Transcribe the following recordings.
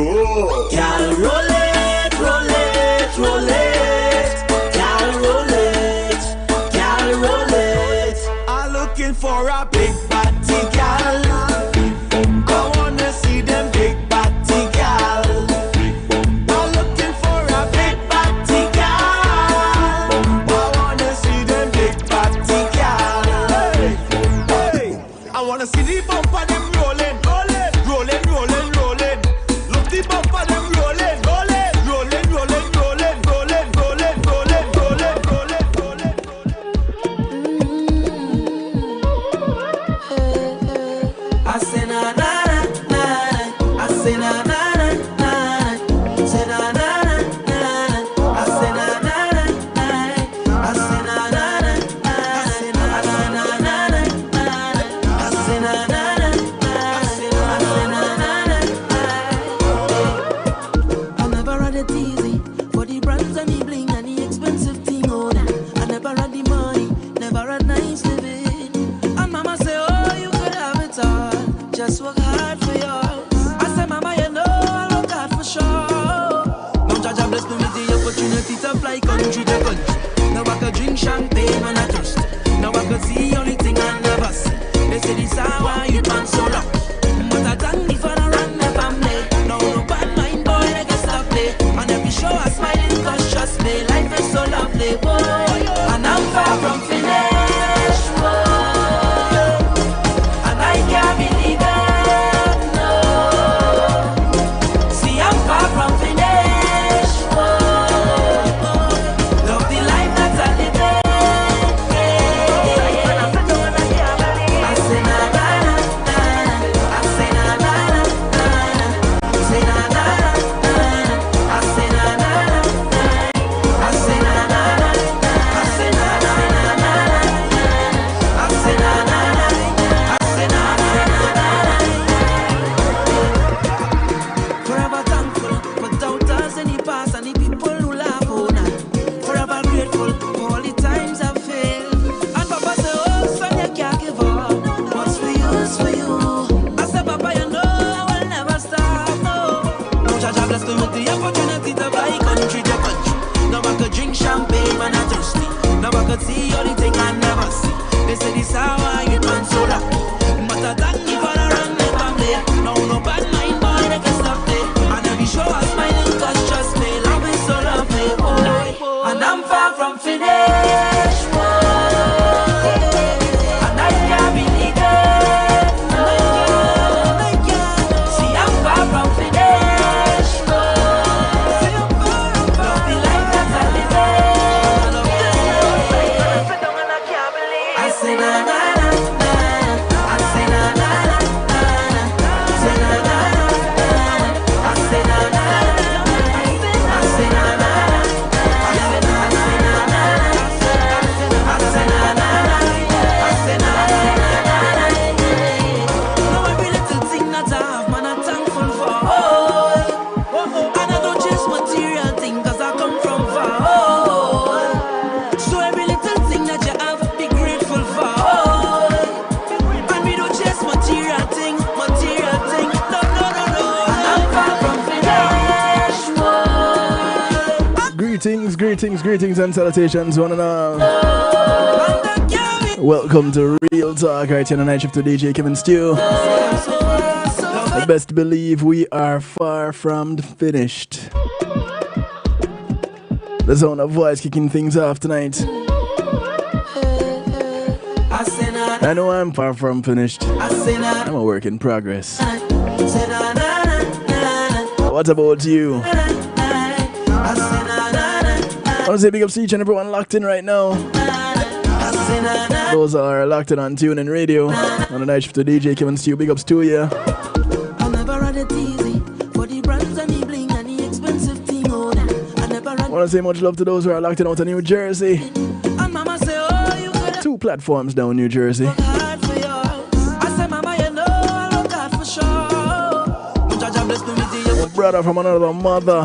go. Girl, roll it, roll it, roll it. Girl, roll it, girl, roll it. I'm looking for a big body girl. I wanna see them big body girl. I'm looking for a big body girl. I wanna see them big body girl. Hey, I wanna see the bumper them rolling, rolling, rolling, rolling, rolling. Look the bumper them rolling, rolling, rolling, rolling, rolling, rolling, rolling, rolling, rolling, rolling, rolling. I say na na na, I say na na na, say na na na, I say na na na, I say na na na, I say na na na, I say na na na, I never had it easy for the brands and the bling and the expensive thing. Oh, I never had the money, never had nice living. And mama say, oh, you could have it all, just work hard for yours. I say, mama, you know I work hard for sure. Now Jaja bless me with the opportunity to fly country to country. Now I could drink champagne when I thirst. Now I could see only thing I never see. They say this hour you man so long, but I thank me for the run the family. No, no bad mind boy, they can stop play. On every show I smiling cause trust me, life is so lovely, boy. And I'm far from finished, boy. And I can't believe it, no. See, I'm far from finished, boy. Love the life that I live in. I say na na na, I say na na na, say na na na, I say na na na, I say na na na, I say na na na, I say na na na, I say na na. Forever thankful for doubters in the past and the people who laugh on us. Forever grateful for all the times I've failed. And Papa say, oh son, you can't give up. What's for you is for you. I say, Papa, you know I will never stop, no. Now Jaja bless me with the opportunity to fly country to country. Now I could drink champagne when I'm thirsty. Now I could see all the thing I never see. They say this hour you man so lucky. But I thank you for the run the family. No, no bad mind boy, they can stop it. And every show I smiling cause trust me, love is so lovely, boy. And I'm far from finished, boy. And I can't believe it, no. See, I'm far from finished, boy. Love the life that I live in. I say na na na, I say na na na, say na na na, I say na na na, I say na na na, I say na na na, I say na na na. Now every little thing that I have, man, I'm thankful for. And I don't chase material thing 'cause I come from far. So every little thing that you have, be grateful for. And we don't chase material thing, material thing. No, no, no, no. And I'm far from finished, boy. Greetings and salutations, one and all. Welcome to Real Talk right here on the night shift to DJ Kevin Stew. I best believe we are far from finished. The sound of voice kicking things off tonight. I know I'm far from finished. I'm a work in progress. What about you? I want to say big ups to each and everyone locked in right now. Those are locked in on TuneIn Radio on the night shift to DJ Kevin Stew. Big ups to you. I never had it easy for the brands and the bling and the expensive thing. Oh, I never had. I want to say much love to those who are locked in out of New Jersey. And Mama say, oh, you could 2 platforms down New Jersey. work hard for yours. I say, Mama, you know I work hard for sure. Jaja bless me with the Brother from another mother.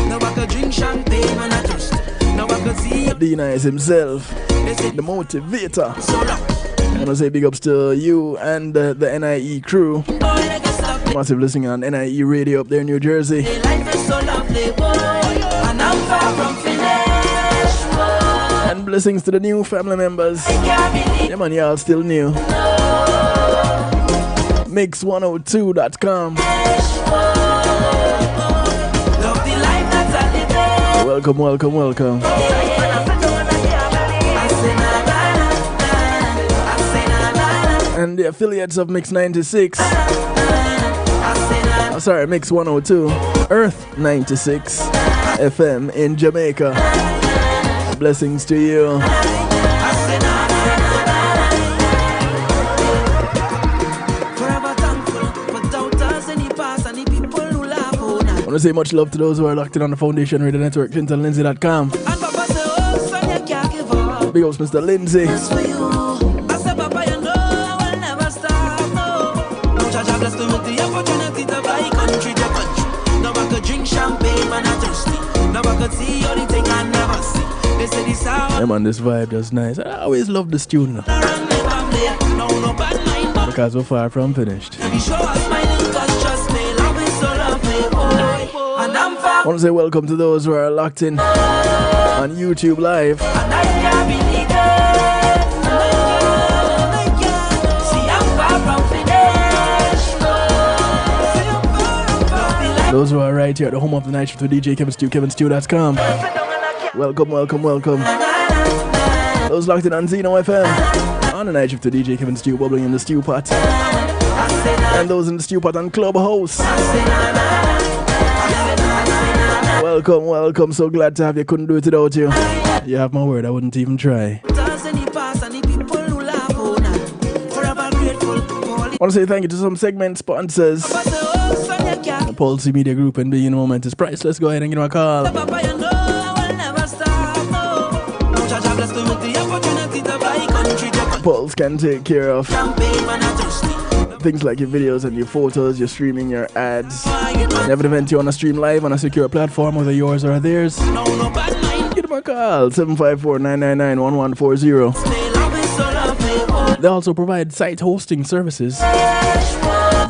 Now I could drink champagne when I thirst. Now I could see Dina is himself, the motivator. I want to say big ups to you and the NIE crew. boy, they can stop Massive listening on NIE Radio up there in New Jersey. Life is so lovely, boy, and I'm far from finished, boy. And blessings to the new family members. Yeah, man, y'all still new. Mix102.com. Welcome, welcome, welcome. And the affiliates of Mix 96. Sorry, Mix 102. Earth 96 FM in Jamaica. Blessings to you. I want to say much love to those who are locked in on the Foundation Radio Network, ClintonLindsay.com. Big ups, Mr. Lindsay. Yeah, man, this vibe is nice. I always love the student because we're far from finished. I want to say welcome to those who are locked in on YouTube Live. Those who are right here at the home of the night shift with DJ Kevin Stew, kevinstew.com. Welcome, welcome, welcome. Those locked in on Zeno FM, on the night shift with DJ Kevin Stew, bubbling in the stew pot. And those in the stew pot on Clubhouse. Welcome, welcome. So glad to have you. Couldn't do it without you. You have my word, I wouldn't even try. I want to say thank you to some segment sponsors. The Policy Media Group and Being Moment is priceless. Go ahead and give them a call. Pulse can take care of things like your videos and your photos, your streaming, your ads. Never event you want to stream live on a secure platform, whether yours or theirs. Give them a call, 754-999-1140. They also provide site hosting services.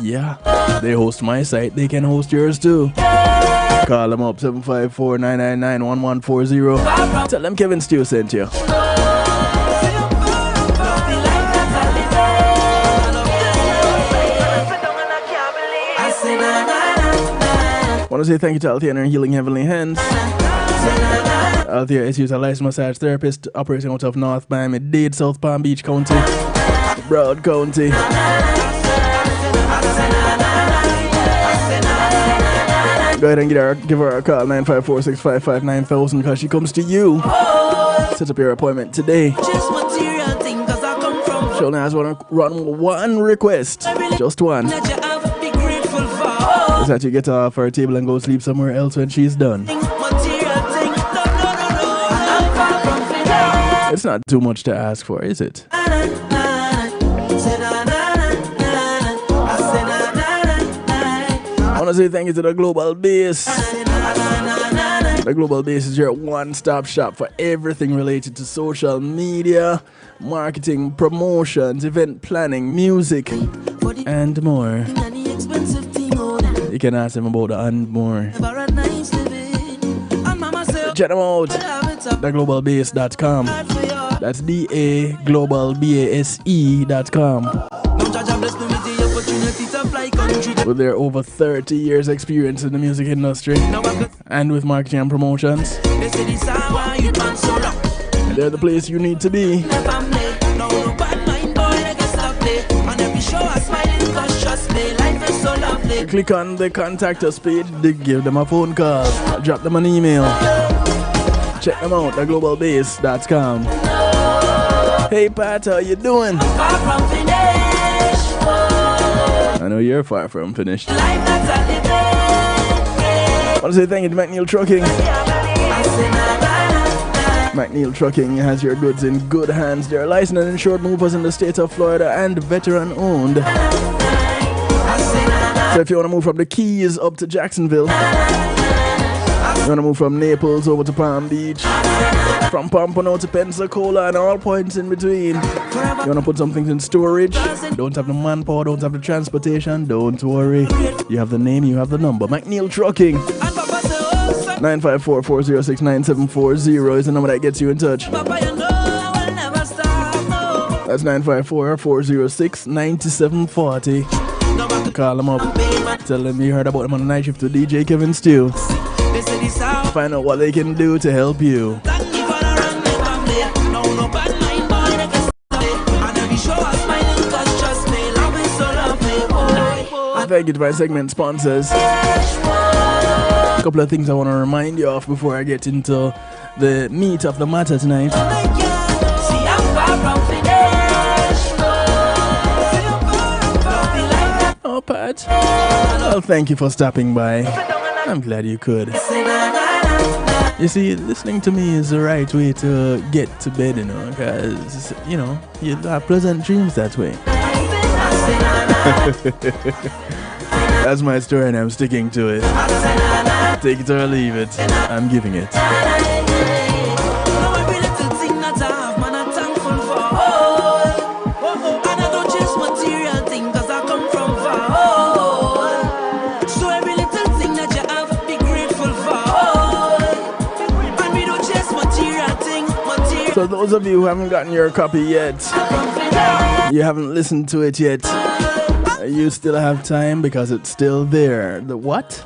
Yeah, they host my site, they can host yours too. Call them up, 754-999-1140. Tell them Kevin Stew sent you. I want to say thank you to Althea and her Healing Heavenly Hands. Althea is a licensed massage therapist operating out of North Miami-Dade, South Palm Beach County, Broward County. Go ahead and give her a call, 954-655-9000, because she comes to you. Set up your appointment today. She only has one request, just one. Is that you get off her table and go sleep somewhere else when she's done. It's not too much to ask for, is it? I want to say thank you to the Global Base. The Global Base is your one-stop shop for everything related to social media, marketing, promotions, event planning, music, and more. You can ask them about that and more. Check them out. TheGlobalBase.com. That's DAGlobalBASE.com. With their over 30 years experience in the music industry and with marketing and promotions, they're the place you need to be. Click on the contact us page, give them a phone call, drop them an email. Check them out at globalbase.com. Hey Pat, how you doing? I know you're far from finished. I want to say thank you to McNeil Trucking. McNeil Trucking has your goods in good hands. They're licensed and insured movers in the state of Florida and veteran owned. So if you want to move from the Keys up to Jacksonville, You wanna move from Naples over to Palm Beach, from Pompano to Pensacola, and all points in between. You wanna put some things in storage, don't have the manpower, don't have the transportation, don't worry. You have the name, you have the number. McNeil Trucking. 954-406-9740 is the number that gets you in touch. That's 954-406-9740. Call them up. Tell them you heard about them on the night shift with DJ Kevin Steele. Find out what they can do to help you. Thank you to my segment sponsors. A couple of things I want to remind you of before I get into the meat of the matter tonight. Oh, Pat. Well, thank you for stopping by. I'm glad you could. You see, listening to me is the right way to get to bed, you know, because, you know, you have pleasant dreams that way. That's my story and I'm sticking to it. Take it or leave it. I'm giving it. So those of you who haven't gotten your copy yet, you haven't listened to it yet, you still have time because it's still there. The what?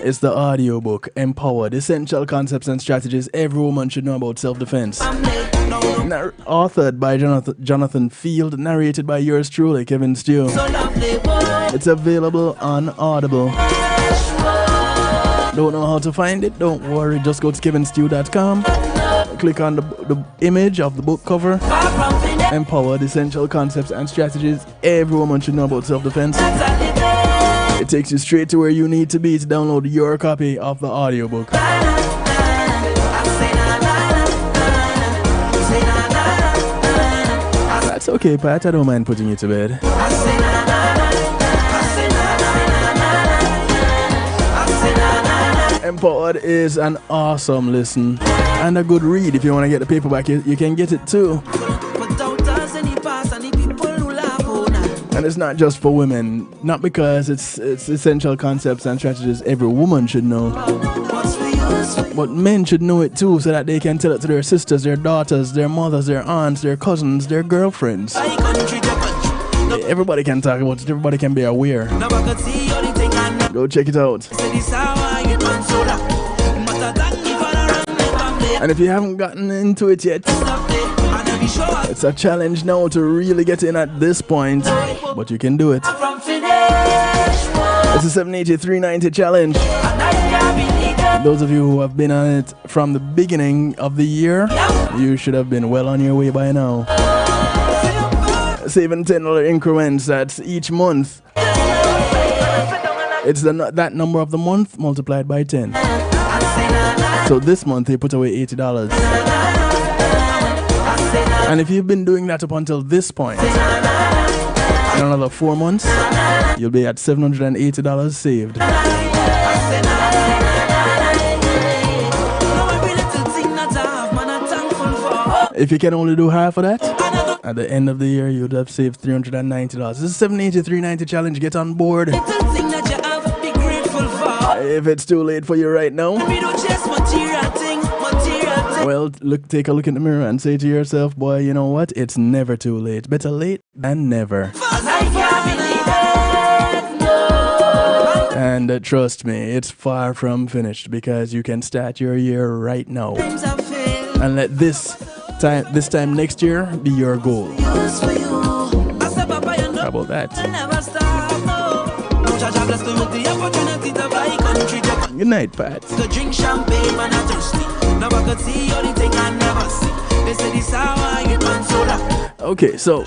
It's the audiobook, Empowered, Essential Concepts and Strategies Every Woman Should Know About Self-Defense. Authored by Jonathan Field, narrated by yours truly, Kevin Steele. It's available on Audible. Don't know how to find it? Don't worry, just go to kevinsteele.com. Click on the image of the book cover. Empowered, Essential Concepts and Strategies Every Woman Should Know About Self-Defense. It takes you straight to where you need to be to download your copy of the audiobook. That's okay, Pat. I don't mind putting you to bed. Empowered is an awesome listen and a good read. If you want to get the paperback, you can get it too. And it's not just for women, not because it's essential concepts and strategies every woman should know, but men should know it too, so that they can tell it to their sisters, their daughters, their mothers, their aunts, their cousins, their girlfriends. Everybody can talk about it, everybody can be aware. Go check it out. And if you haven't gotten into it yet, it's a challenge now to really get in at this point, but you can do it. It's a 780-390 challenge. Those of you who have been on it from the beginning of the year, you should have been well on your way by now. Saving $10 increments, that's each month. It's that number of the month multiplied by 10. So this month they put away $80. And if you've been doing that up until this point, in another 4 months, you'll be at $780 saved. If you can only do half of that, at the end of the year, you'd have saved $390. This is 780-390 challenge. Get on board. If it's too late for you right now, well, take a look in the mirror and say to yourself, boy, you know what? It's never too late. Better late than never. And trust me, it's far from finished, because you can start your year right now. And let this time next year be your goal. How about that? Good night, Pat. Okay, so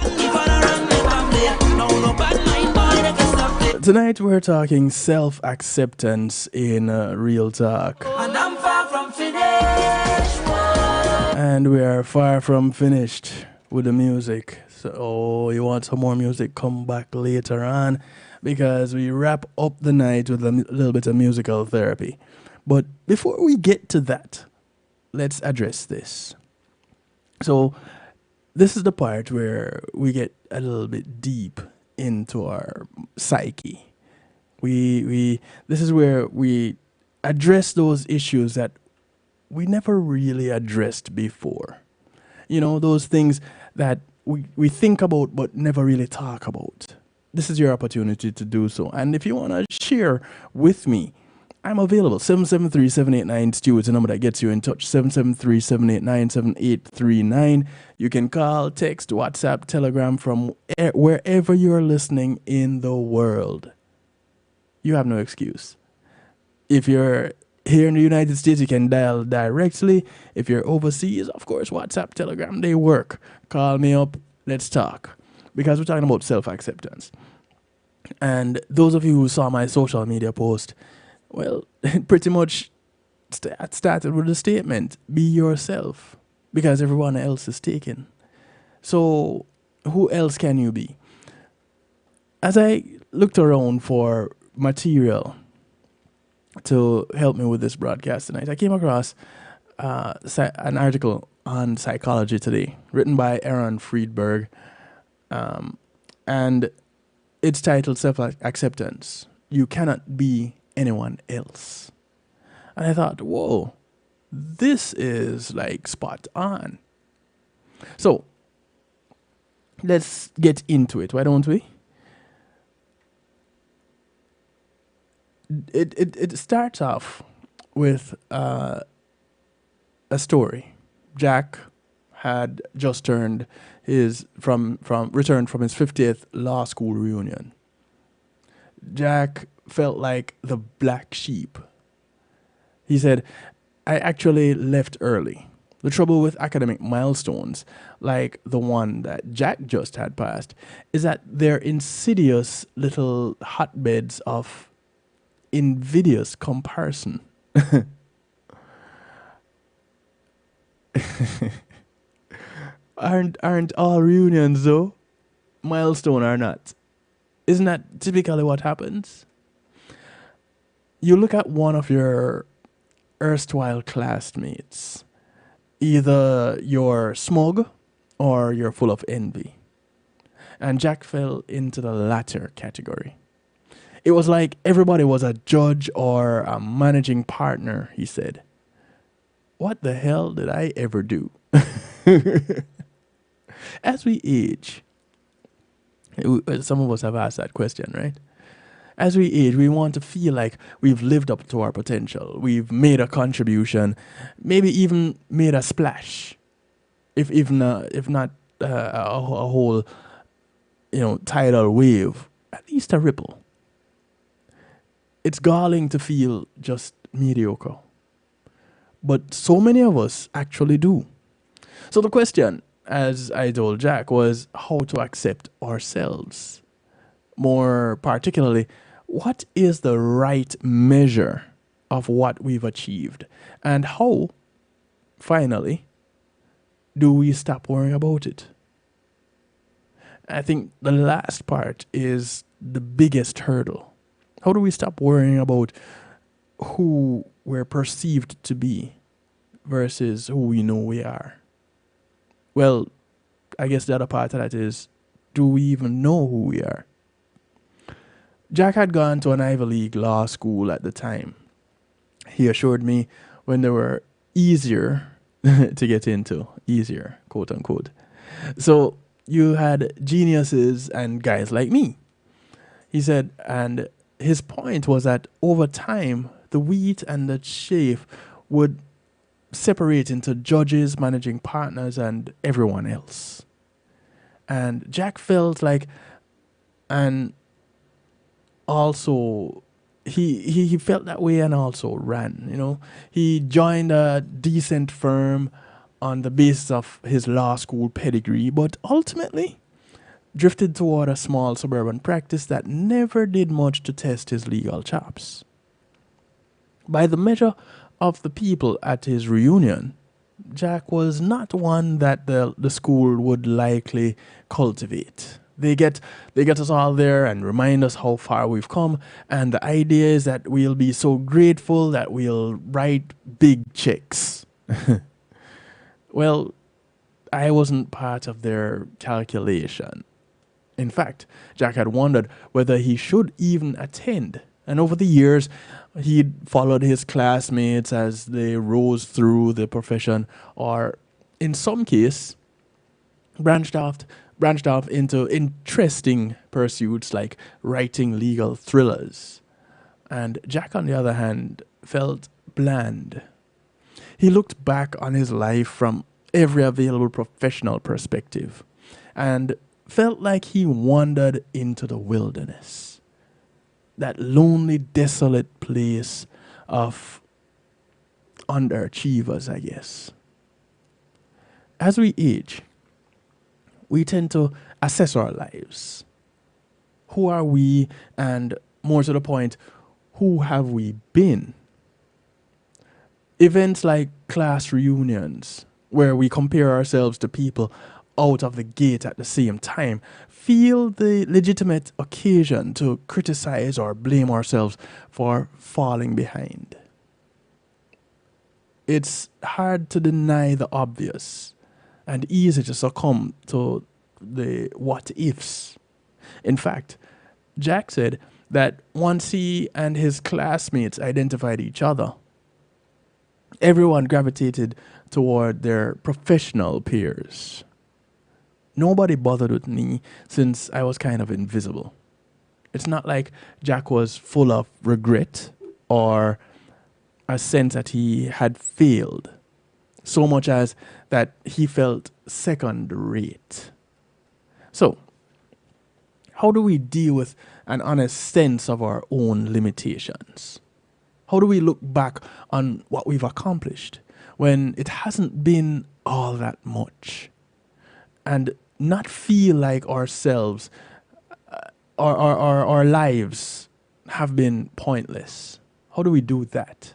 tonight we're talking self-acceptance in real talk. And we are far from finished with the music. So you want some more music, come back later on, because we wrap up the night with a little bit of musical therapy. But before we get to that, let's address this. So this is the part where we get a little bit deep into our psyche. We this is where we address those issues that we never really addressed before. You know, those things that we think about but never really talk about. This is your opportunity to do so. And if you want to share with me, I'm available. 773-789-STEW is the number that gets you in touch. 773-789-7839. You can call, text, WhatsApp, Telegram from wherever you're listening in the world. You have no excuse. If you're here in the United States, you can dial directly. If you're overseas, of course, WhatsApp, Telegram, they work. Call me up. Let's talk. Because we're talking about self-acceptance. And those of you who saw my social media post, well, it pretty much started with a statement, be yourself, because everyone else is taken. So who else can you be? As I looked around for material to help me with this broadcast tonight, I came across an article on Psychology Today, written by Aaron Friedberg, and it's titled Self-Acceptance. You cannot be anyone else. And I thought, whoa, this is like spot on. So let's get into it, why don't we? It starts off with a story. Jack had just returned from his 50th law school reunion. Jack felt like the black sheep. He said, I actually left early. The trouble with academic milestones, like the one that Jack just had passed, is that they're insidious little hotbeds of invidious comparison. Aren't all reunions though? Milestone or not? Isn't that typically what happens? You look at one of your erstwhile classmates. Either you're smug or you're full of envy. And Jack fell into the latter category. It was like everybody was a judge or a managing partner, he said. What the hell did I ever do? As we age, some of us have asked that question, right? As we age, we want to feel like we've lived up to our potential. We've made a contribution, maybe even made a splash, if not a whole, tidal wave, at least a ripple. It's galling to feel just mediocre, but so many of us actually do. So the question, as I told Jack, was how to accept ourselves. More particularly, what is the right measure of what we've achieved? And how, finally, do we stop worrying about it? I think the last part is the biggest hurdle. How do we stop worrying about who we're perceived to be versus who we know we are? Well, I guess the other part of that is, do we even know who we are? Jack had gone to an Ivy League law school at the time. He assured me when they were easier to get into, easier, quote unquote. So you had geniuses and guys like me. He said, and his point was that over time, the wheat and the chaff would separate into judges, managing partners, and everyone else. And Jack felt like, and also he felt that way and also ran. He joined a decent firm on the basis of his law school pedigree, but ultimately drifted toward a small suburban practice that never did much to test his legal chops. By the measure of the people at his reunion, Jack was not one that the school would likely cultivate. They get us all there and remind us how far we've come. And the idea is that we'll be so grateful that we'll write big checks. Well, I wasn't part of their calculation. In fact, Jack had wondered whether he should even attend. And over the years, he'd followed his classmates as they rose through the profession, or in some case, branched off into interesting pursuits like writing legal thrillers. And Jack, on the other hand, felt bland. He looked back on his life from every available professional perspective and felt like he wandered into the wilderness. That lonely, desolate place of underachievers, I guess. As we age, we tend to assess our lives. Who are we? And more to the point, who have we been? Events like class reunions, where we compare ourselves to people out of the gate at the same time, feel the legitimate occasion to criticize or blame ourselves for falling behind. It's hard to deny the obvious and easy to succumb to the what ifs. In fact, Jack said that once he and his classmates identified each other, everyone gravitated toward their professional peers. Nobody bothered with me since I was kind of invisible. It's not like Jack was full of regret or a sense that he had failed, so much as that he felt second rate. So, how do we deal with an honest sense of our own limitations? How do we look back on what we've accomplished when it hasn't been all that much, and not feel like ourselves or our lives have been pointless? How do we do that?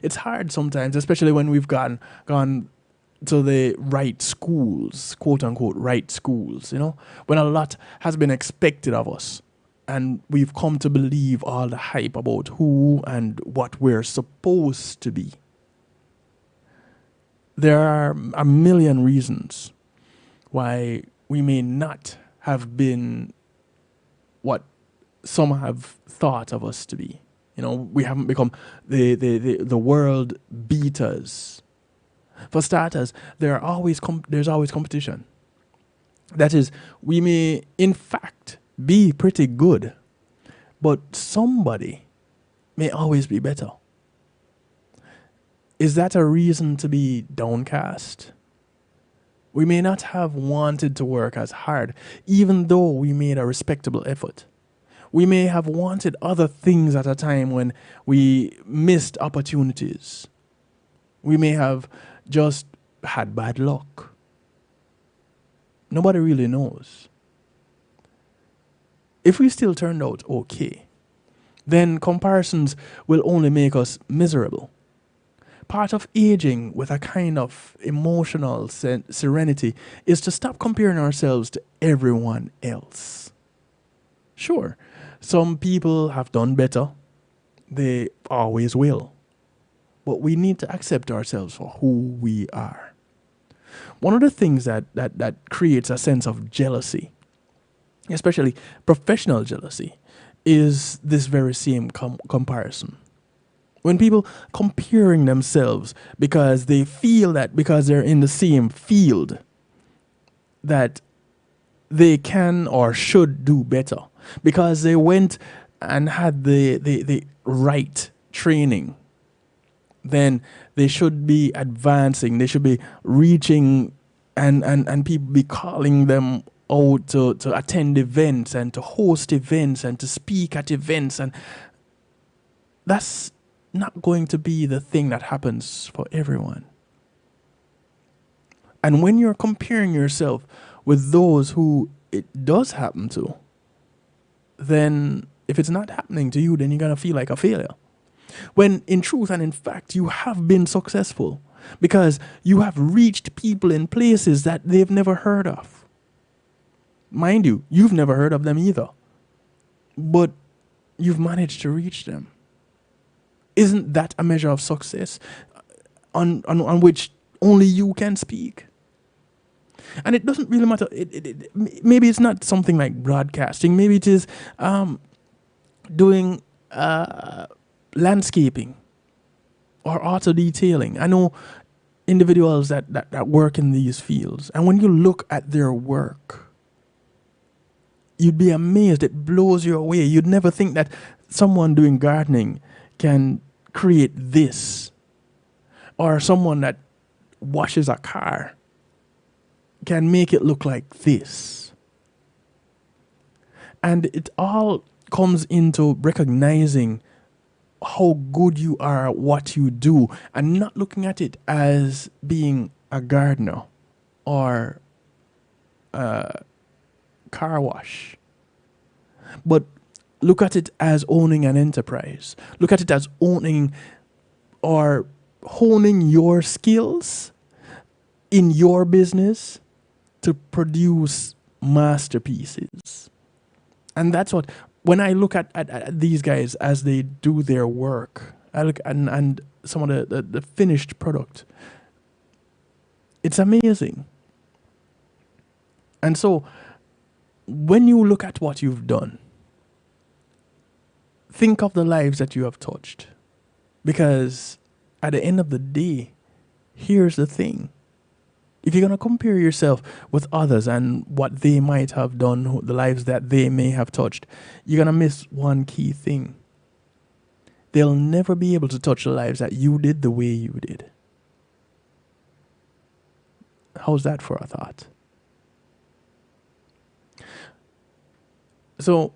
It's hard sometimes, especially when we've gone to the right schools, quote unquote, right schools, when a lot has been expected of us and we've come to believe all the hype about who and what we're supposed to be. There are a million reasons why we may not have been what some have thought of us to be. We haven't become the world beaters. For starters, there's always competition. That is, we may in fact be pretty good, but somebody may always be better. Is that a reason to be downcast? We may not have wanted to work as hard, even though we made a respectable effort. We may have wanted other things at a time when we missed opportunities. We may have just had bad luck. Nobody really knows. If we still turned out okay, then comparisons will only make us miserable. Part of aging with a kind of emotional serenity is to stop comparing ourselves to everyone else. Sure, some people have done better. They always will. But we need to accept ourselves for who we are. One of the things that creates a sense of jealousy, especially professional jealousy, is this very same comparison. When people comparing themselves because they feel that because they're in the same field that they can or should do better, because they went and had the right training, then they should be advancing, they should be reaching, and people be calling them out to attend events and to host events and to speak at events. And that's not going to be the thing that happens for everyone. And when you're comparing yourself with those who it does happen to, then if it's not happening to you, then you're going to feel like a failure. When in truth and in fact, you have been successful because you have reached people in places that they've never heard of. Mind you, you've never heard of them either. But you've managed to reach them. Isn't that a measure of success on which only you can speak? And it doesn't really matter. Maybe it's not something like broadcasting. Maybe it is doing landscaping or auto detailing. I know individuals that work in these fields. And when you look at their work, you'd be amazed. It blows you away. You'd never think that someone doing gardening can create this. Or someone that washes a car can make it look like this. And it all comes into recognizing how good you are at what you do and not looking at it as being a gardener or a car wash. But look at it as owning an enterprise. Look at it as owning or honing your skills in your business to produce masterpieces. And that's what, when I look at these guys as they do their work, I look and some of the finished product, it's amazing. And so when you look at what you've done, think of the lives that you have touched. Because at the end of the day, here's the thing. If you're going to compare yourself with others and what they might have done, the lives that they may have touched, you're going to miss one key thing. They'll never be able to touch the lives that you did the way you did. How's that for a thought? So,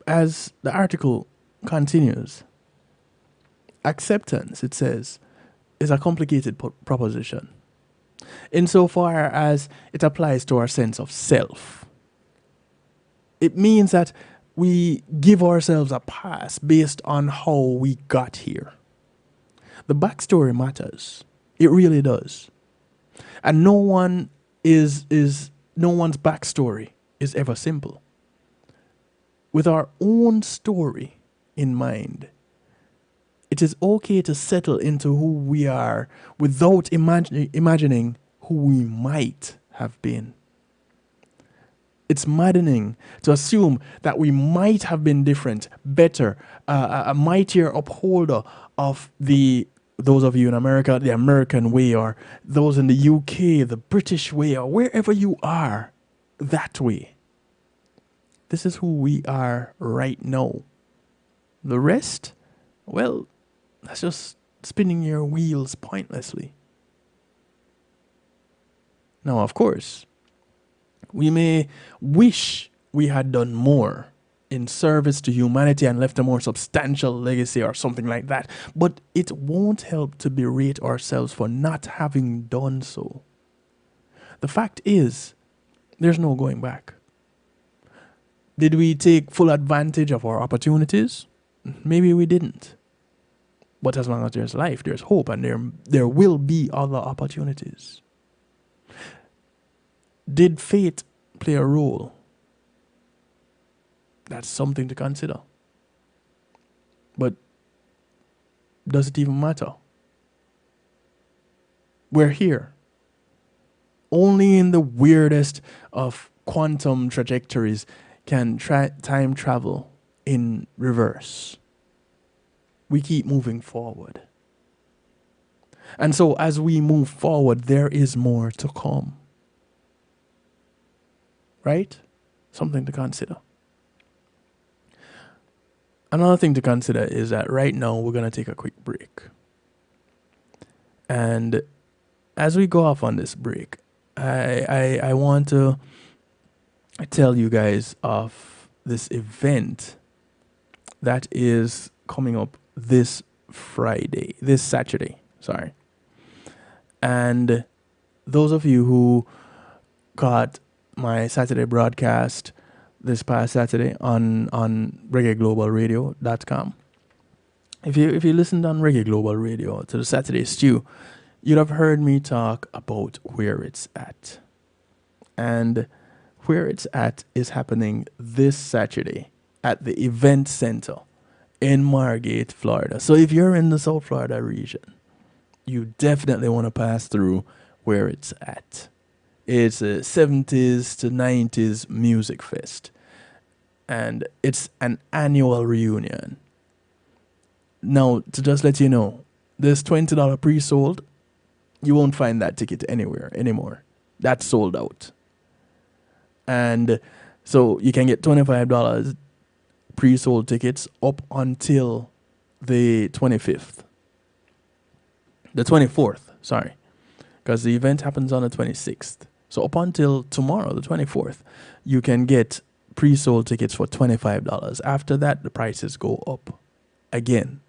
as the article continues, acceptance, it says, is a complicated proposition insofar as it applies to our sense of self. It means that we give ourselves a pass based on how we got here. The backstory matters. It really does. And no one's backstory is ever simple. With our own story in mind, it is okay to settle into who we are without imagining who we might have been. It's maddening to assume that we might have been different, better, a mightier upholder of those of you in America, the American way, or those in the UK, the British way, or wherever you are, that way. This is who we are right now. The rest, well, that's just spinning your wheels pointlessly. Now, of course, we may wish we had done more in service to humanity and left a more substantial legacy or something like that, but it won't help to berate ourselves for not having done so. The fact is, there's no going back. Did we take full advantage of our opportunities? Maybe we didn't. But as long as there's life, there's hope, and there will be other opportunities. Did fate play a role? That's something to consider. But does it even matter? We're here. Only in the weirdest of quantum trajectories can time travel in reverse. We keep moving forward. And so as we move forward, there is more to come. Right? Something to consider. Another thing to consider is that right now we're going to take a quick break. And as we go off on this break, I want to tell you guys of this event that is coming up this Saturday. And those of you who caught my Saturday broadcast this past Saturday on reggaeglobalradio.com. If you listened on Reggae Global Radio to the Saturday Stew, you'd have heard me talk about where it's at. And where it's at is happening this Saturday at the Event Center in Margate, Florida. So if you're in the South Florida region, you definitely want to pass through where it's at. It's a 70s to 90s music fest. And it's an annual reunion. Now, to just let you know, there's $20 pre-sold. You won't find that ticket anywhere anymore. That's sold out. And so you can get $25 pre-sold tickets up until the 25th. The 24th, sorry. Because the event happens on the 26th. So up until tomorrow, the 24th, you can get pre-sold tickets for $25. After that, the prices go up again.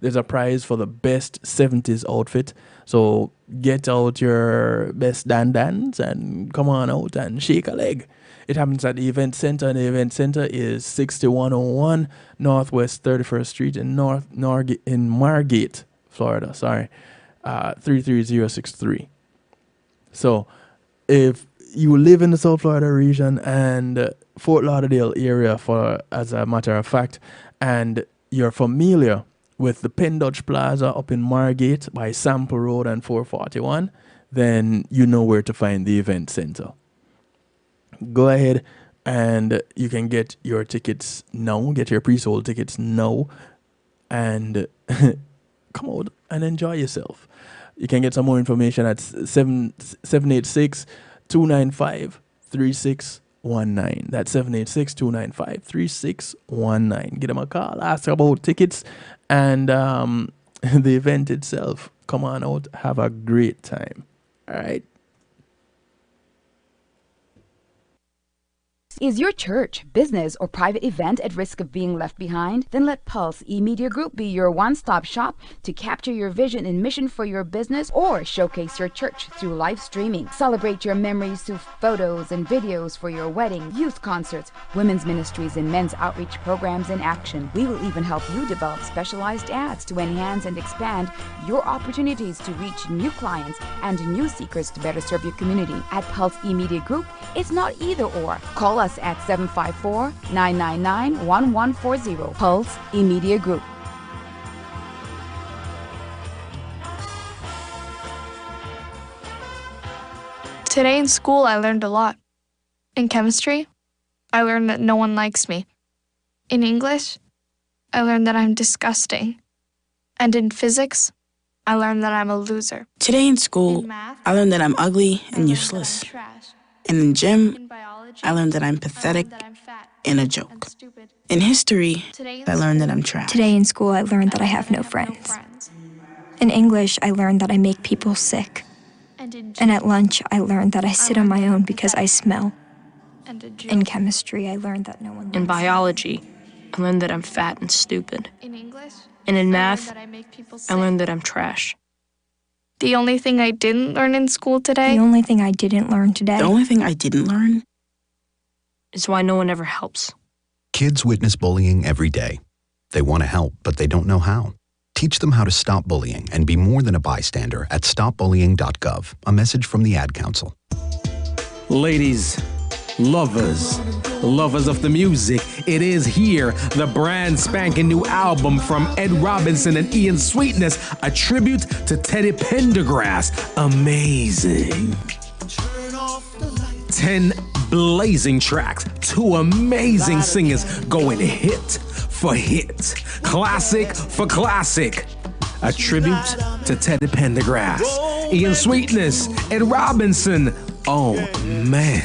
There's a prize for the best 70s outfit. So get out your best dandans and come on out and shake a leg. It happens at the Event Center, and the Event Center is 6101 Northwest 31st Street in Margate, Florida. 33063. So if you live in the South Florida region and Fort Lauderdale area, for as a matter of fact, and you're familiar with the Penn Dutch Plaza up in Margate by Sample Road and 441, then you know where to find the Event Center. Go ahead and you can get your tickets now, get your pre-sold tickets now, and come out and enjoy yourself. You can get some more information at 786-295-3619. That's 786-295-3619. Get them a call, ask about tickets and the event itself. Come on out, have a great time. All right. Is your church, business, or private event at risk of being left behind? Then let Pulse eMedia Group be your one-stop shop to capture your vision and mission for your business or showcase your church through live streaming. Celebrate your memories through photos and videos for your wedding, youth concerts, women's ministries, and men's outreach programs in action. We will even help you develop specialized ads to enhance and expand your opportunities to reach new clients and new seekers to better serve your community. At Pulse eMedia Group, it's not either or. Call us at 754-999-1140. Pulse eMedia Group. Today in school, I learned a lot. In chemistry, I learned that no one likes me. In English, I learned that I'm disgusting. And in physics, I learned that I'm a loser. Today in school, I learned that I'm ugly and useless. And in gym, I learned that I'm pathetic and a joke. In history, I learned that I'm trash. Today in school, I learned that I have no friends. In English, I learned that I make people sick. And at lunch, I learned that I sit on my own because I smell. In chemistry, I learned that no one likes me. In biology, I learned that I'm fat and stupid. And in math, I learned that I'm trash. The only thing I didn't learn in school today? The only thing I didn't learn today? The only thing I didn't learn is why no one ever helps. Kids witness bullying every day. They want to help, but they don't know how. Teach them how to stop bullying and be more than a bystander at stopbullying.gov. A message from the Ad Council. Ladies, lovers of the music, it is here, the brand spanking new album from Ed Robinson and Ian Sweetness, a tribute to Teddy Pendergrass. Amazing. 10 blazing tracks, 2 amazing singers going hit for hit, classic for classic. A tribute to Teddy Pendergrass, Ian Sweetness, Ed Robinson. Oh man.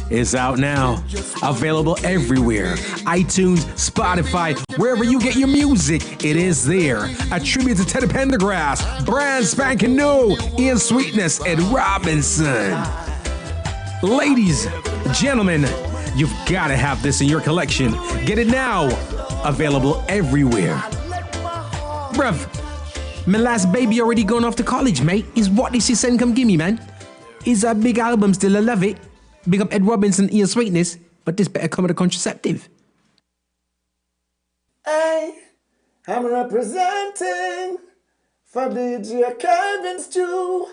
It's out now. Available everywhere. iTunes, Spotify, wherever you get your music, it is there. A tribute to Teddy Pendergrass, brand spanking new, Ian Sweetness, Ed Robinson. Ladies, gentlemen, you've got to have this in your collection. Get it now. Available everywhere. Bruv, my last baby already gone off to college, mate. Is what this is send come gimme, man. Is a big album still, I love it. Big up Ed Robinson, Ian Sweetness, but this better come with a contraceptive. Hey, I'm representing for DJ Calvin Stew.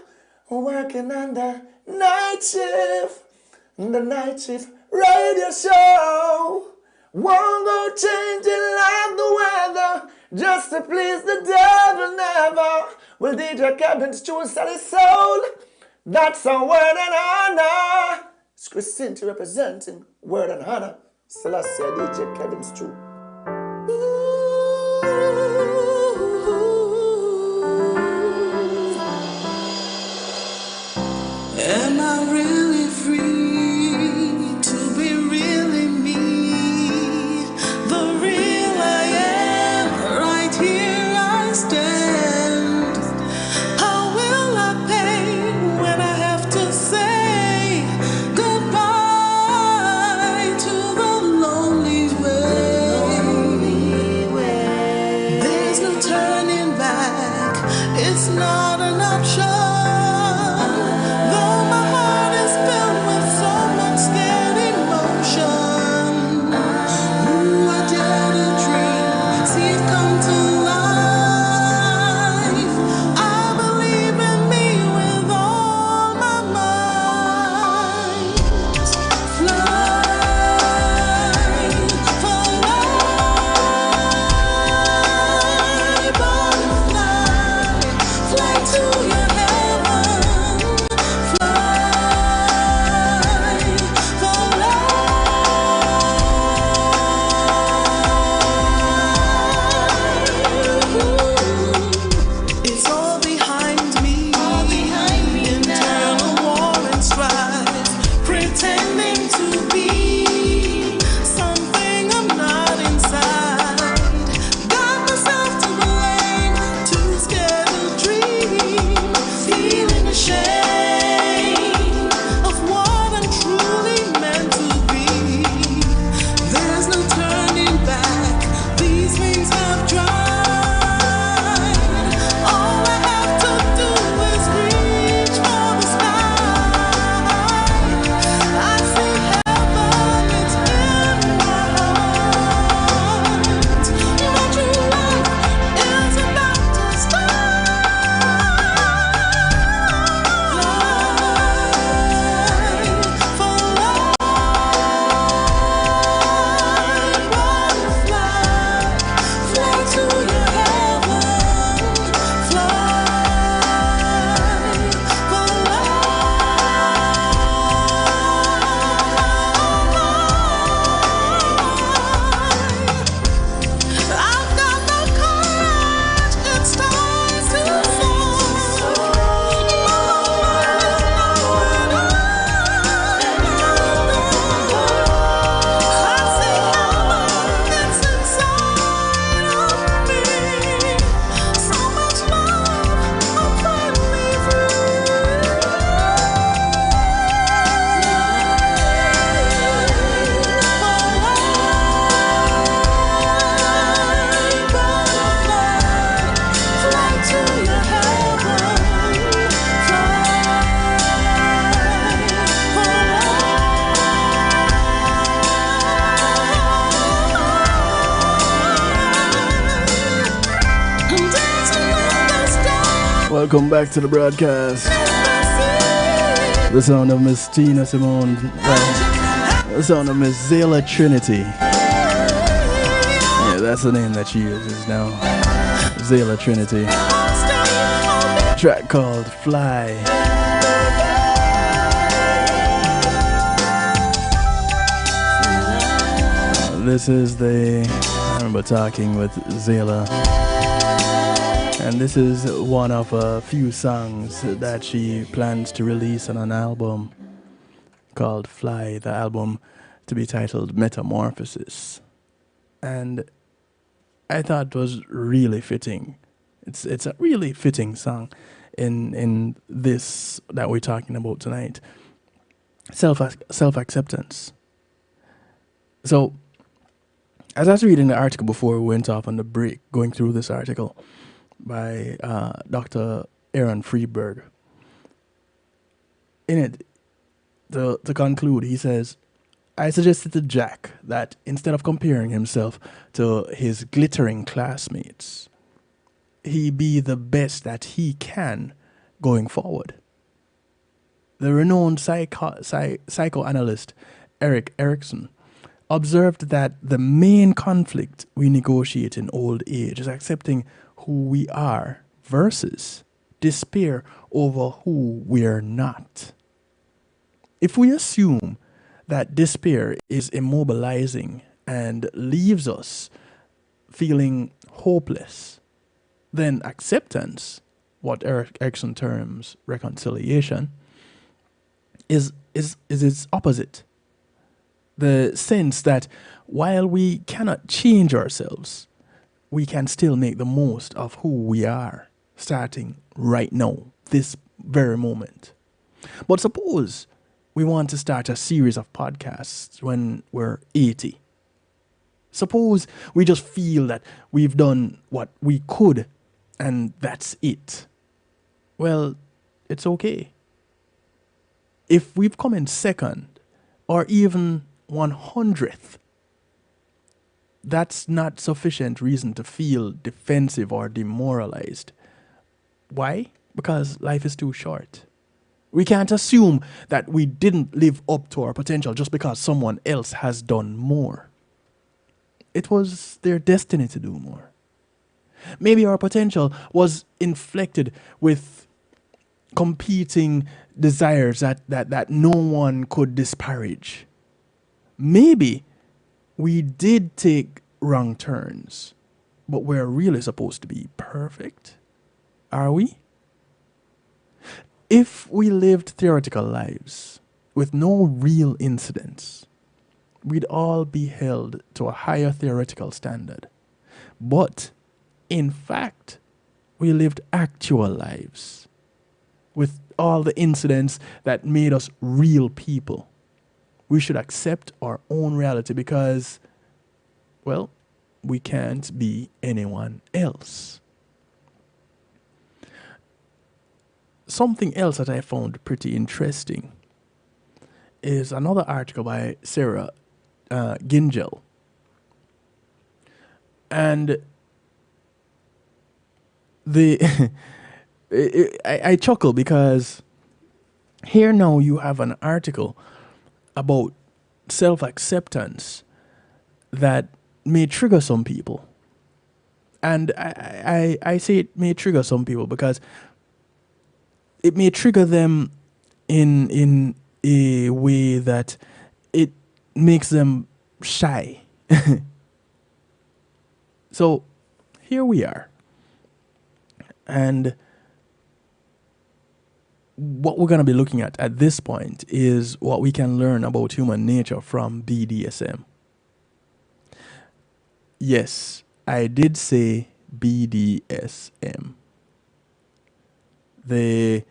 working on the night shift. The night shift radio show. Won't go changing like the weather, just to please the devil never. Will DJ Kevin's tune sell his soul? That's a word and honor. It's Chris Cinti representing word and honor. Celestia DJ Kevin's tune. Am I really free to be really me? The real I am, right here I stand. How will I pay when I have to say goodbye to the lonely way? There's no turning back, it's not an option. Welcome back to the broadcast. The sound of Miss Tina Simone. The sound of Miss Zayla Trinity. Yeah, that's the name that she uses now. Zayla Trinity. Track called Fly. This is I remember talking with Zayla. And this is one of a few songs that she plans to release on an album called Fly, the album to be titled Metamorphosis. And I thought it was really fitting. It's a really fitting song in this that we're talking about tonight. Self-acceptance. So, as I was reading the article before we went off on the break, going through this article by Dr. Aaron Freeberg. In it, to conclude, he says, I suggested to Jack that instead of comparing himself to his glittering classmates, he be the best that he can going forward. the renowned psychoanalyst Erik Erikson observed that the main conflict we negotiate in old age is accepting who we are versus despair over who we're not. If we assume that despair is immobilizing and leaves us feeling hopeless, then acceptance, what Erik Erikson terms reconciliation, is its opposite. The sense that while we cannot change ourselves, we can still make the most of who we are, starting right now, this very moment. But suppose we want to start a series of podcasts when we're 80. Suppose we just feel that we've done what we could and that's it. Well, it's okay. If we've come in second or even 100th, that's not sufficient reason to feel defensive or demoralized. Why? Because life is too short. We can't assume that we didn't live up to our potential just because someone else has done more. It was their destiny to do more. Maybe our potential was inflected with competing desires that no one could disparage. Maybe we did take wrong turns, but we're really supposed to be perfect. Are we? If we lived theoretical lives with no real incidents, we'd all be held to a higher theoretical standard. But, in fact, we lived actual lives with all the incidents that made us real people. We should accept our own reality because, well, we can't be anyone else. Something else that I found pretty interesting is another article by Sarah Gingell. And I chuckle because here now you have an article about self-acceptance that may trigger some people. And I say it may trigger some people because it may trigger them in a way that it makes them shy. So here we are. And what we're going to be looking at this point is what we can learn about human nature from BDSM. Yes, I did say BDSM. The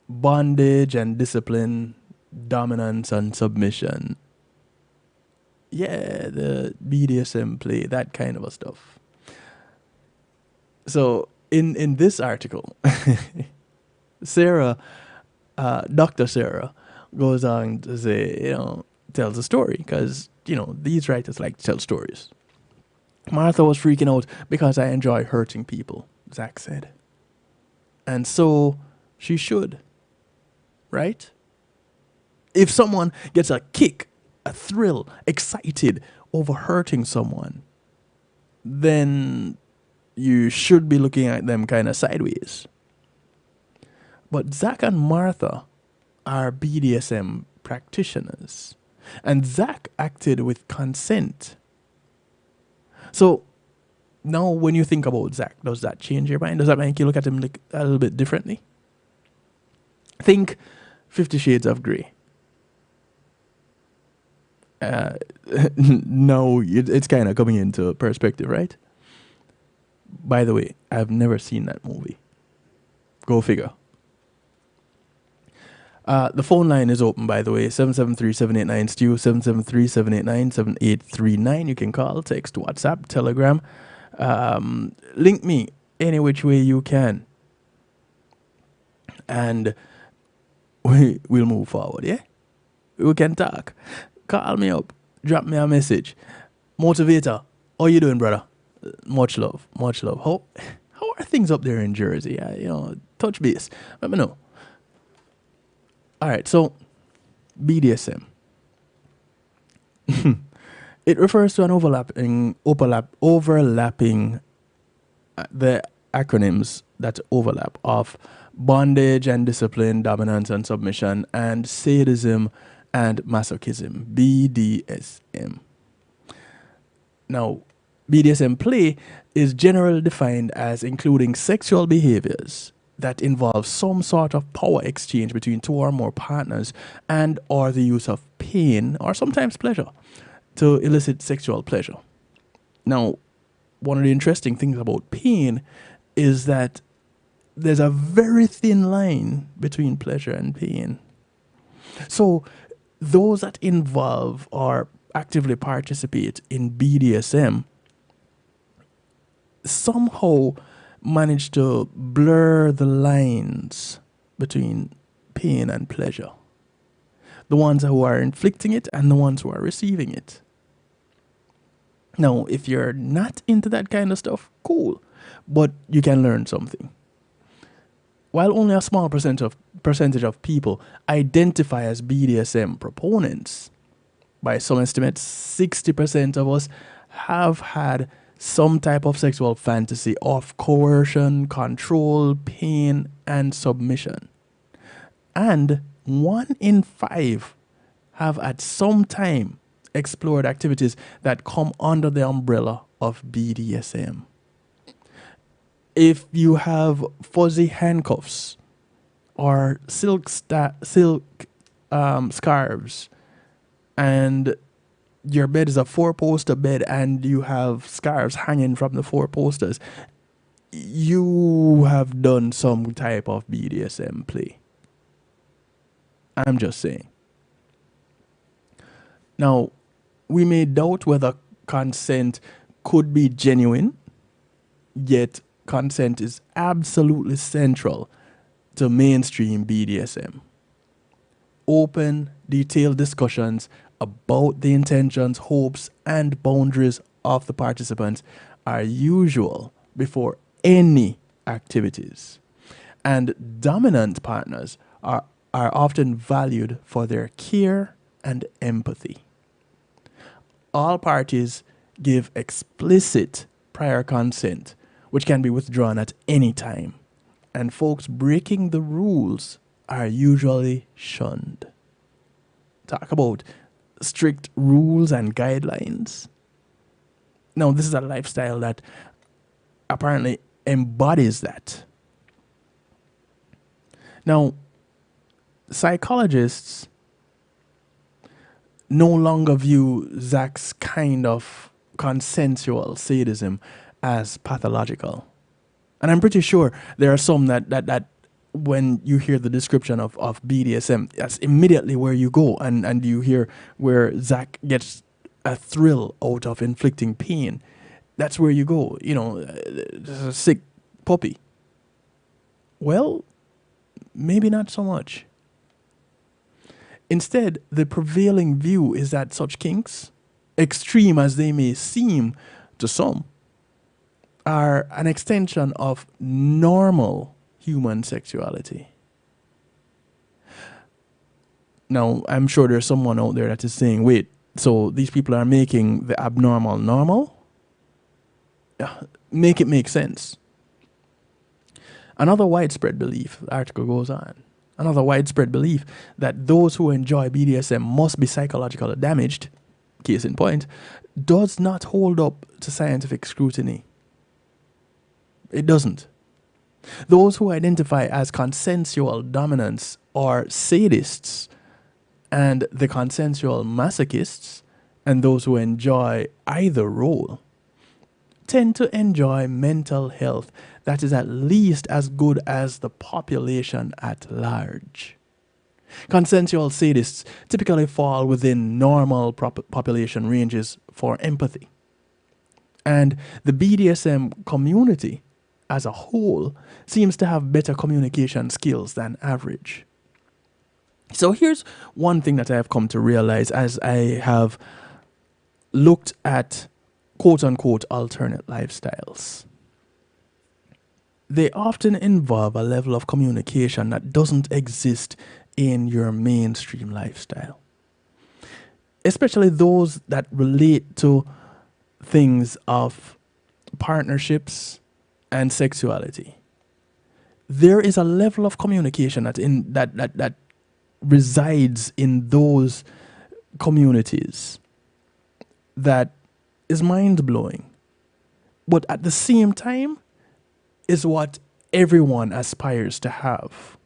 bondage and discipline, dominance and submission. Yeah, the BDSM play, that kind of a stuff. So in this article, Dr. Sarah goes on to say, tells a story because, these writers like to tell stories. Martha was freaking out because I enjoy hurting people, Zach said. And so she should, right? If someone gets a kick, a thrill, excited over hurting someone, then you should be looking at them kind of sideways. But Zach and Martha are BDSM practitioners, and Zach acted with consent. So now when you think about Zach, does that change your mind? Does that make you look at him like a little bit differently? Think 50 Shades of Grey. No, it's kind of coming into perspective, right? By the way, I've never seen that movie. Go figure. The phone line is open, by the way, 773-789-STEW, 773-789-7839. You can call, text, WhatsApp, Telegram. Link me any which way you can. And we'll move forward, yeah? We can talk. Call me up. Drop me a message. Motivator, how you doing, brother? Much love, much love. How are things up there in Jersey? Touch base. Let me know. All right, so BDSM. It refers to an overlapping the acronyms that overlap of bondage and discipline, dominance and submission, and sadism and masochism, BDSM. Now, BDSM play is generally defined as including sexual behaviors that involve some sort of power exchange between two or more partners and or the use of pain or sometimes pleasure to elicit sexual pleasure. Now, one of the interesting things about pain is that there's a very thin line between pleasure and pain. So those that involve or actively participate in BDSM somehow manage to blur the lines between pain and pleasure. The ones who are inflicting it and the ones who are receiving it. Now, if you're not into that kind of stuff, cool. But you can learn something. While only a small percentage of people identify as BDSM proponents, by some estimates, 60% of us have had some type of sexual fantasy of coercion, control, pain, and submission. And 1 in 5 have at some time explored activities that come under the umbrella of BDSM. If you have fuzzy handcuffs or silk scarves and your bed is a 4-poster bed and you have scarves hanging from the 4 posters, you have done some type of BDSM play. I'm just saying. Now, we may doubt whether consent could be genuine, yet consent is absolutely central to mainstream BDSM. Open, detailed discussions about the intentions, hopes, and boundaries of the participants are usual before any activities. And dominant partners are often valued for their care and empathy. All parties give explicit prior consent, which can be withdrawn at any time. And folks breaking the rules are usually shunned. Talk about strict rules and guidelines. Now, this is a lifestyle that apparently embodies that. Now, psychologists no longer view Zach's kind of consensual sadism as pathological. And I'm pretty sure there are some that when you hear the description of BDSM, that's immediately where you go and you hear where Zach gets a thrill out of inflicting pain. That's where you go, a sick puppy. Well, maybe not so much. Instead, the prevailing view is that such kinks, extreme as they may seem to some, are an extension of normal human sexuality. Now, I'm sure there's someone out there that is saying, wait, so these people are making the abnormal normal? Make it make sense. Another widespread belief, the article goes on, another widespread belief that those who enjoy BDSM must be psychologically damaged, case in point, does not hold up to scientific scrutiny. It doesn't. Those who identify as consensual dominants or sadists, and the consensual masochists, and those who enjoy either role, tend to enjoy mental health that is at least as good as the population at large. Consensual sadists typically fall within normal population ranges for empathy. And the BDSM community as a whole seems to have better communication skills than average. So here's one thing that I have come to realize as I have looked at quote-unquote alternate lifestyles. They often involve a level of communication that doesn't exist in your mainstream lifestyle, especially those that relate to things of partnerships and sexuality. There is a level of communication that resides in those communities that is mind blowing, but at the same time is what everyone aspires to have.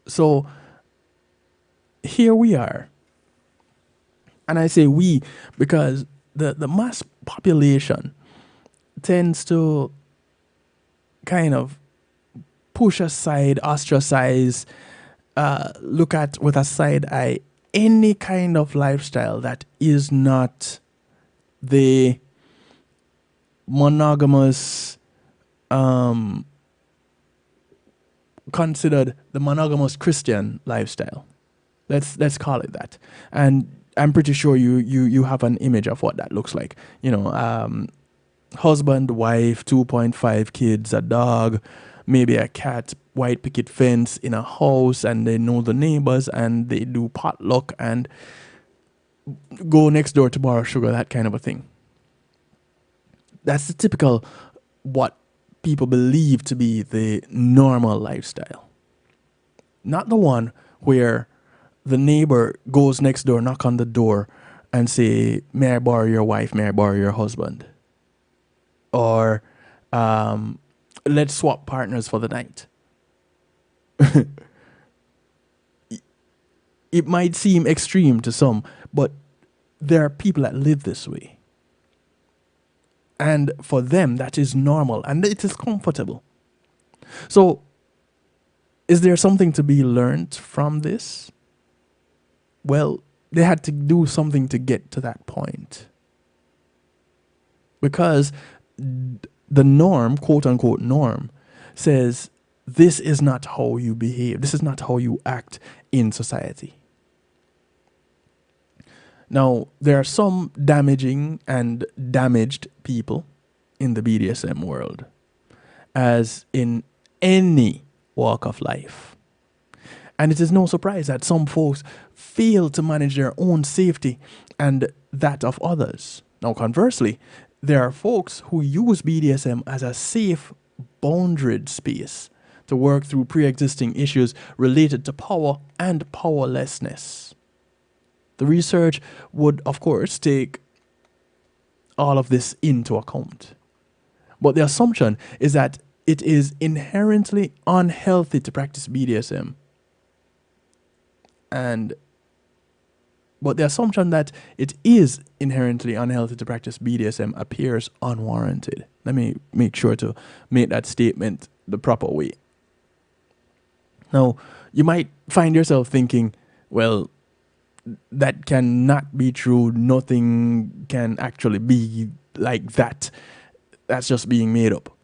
So here we are. And I say we because the mass population tends to kind of push aside, ostracize, look at with a side eye any kind of lifestyle that is not the monogamous, considered the monogamous Christian lifestyle. Let's call it that. And I'm pretty sure you have an image of what that looks like. Husband, wife, 2.5 kids, a dog, maybe a cat, white picket fence in a house, and they know the neighbors, and they do potluck and go next door to borrow sugar, that kind of a thing. That's the typical what people believe to be the normal lifestyle. Not the one where the neighbor goes next door, knock on the door, and say, "May I borrow your wife? May I borrow your husband?" Or let's swap partners for the night. It might seem extreme to some, but there are people that live this way. And for them, that is normal and it is comfortable. So, is there something to be learned from this? Well, they had to do something to get to that point. Because the norm, quote unquote norm, says this is not how you behave. This is not how you act in society. Now, there are some damaging and damaged people in the BDSM world, as in any walk of life. And it is no surprise that some folks fail to manage their own safety and that of others. Now, conversely, there are folks who use BDSM as a safe, boundaried space to work through pre-existing issues related to power and powerlessness. The research would, of course, take all of this into account. But the assumption is that it is inherently unhealthy to practice BDSM. But the assumption that it is inherently unhealthy to practice BDSM appears unwarranted. Let me make sure to make that statement the proper way. Now, you might find yourself thinking, well, that cannot be true. Nothing can actually be like that. That's just being made up.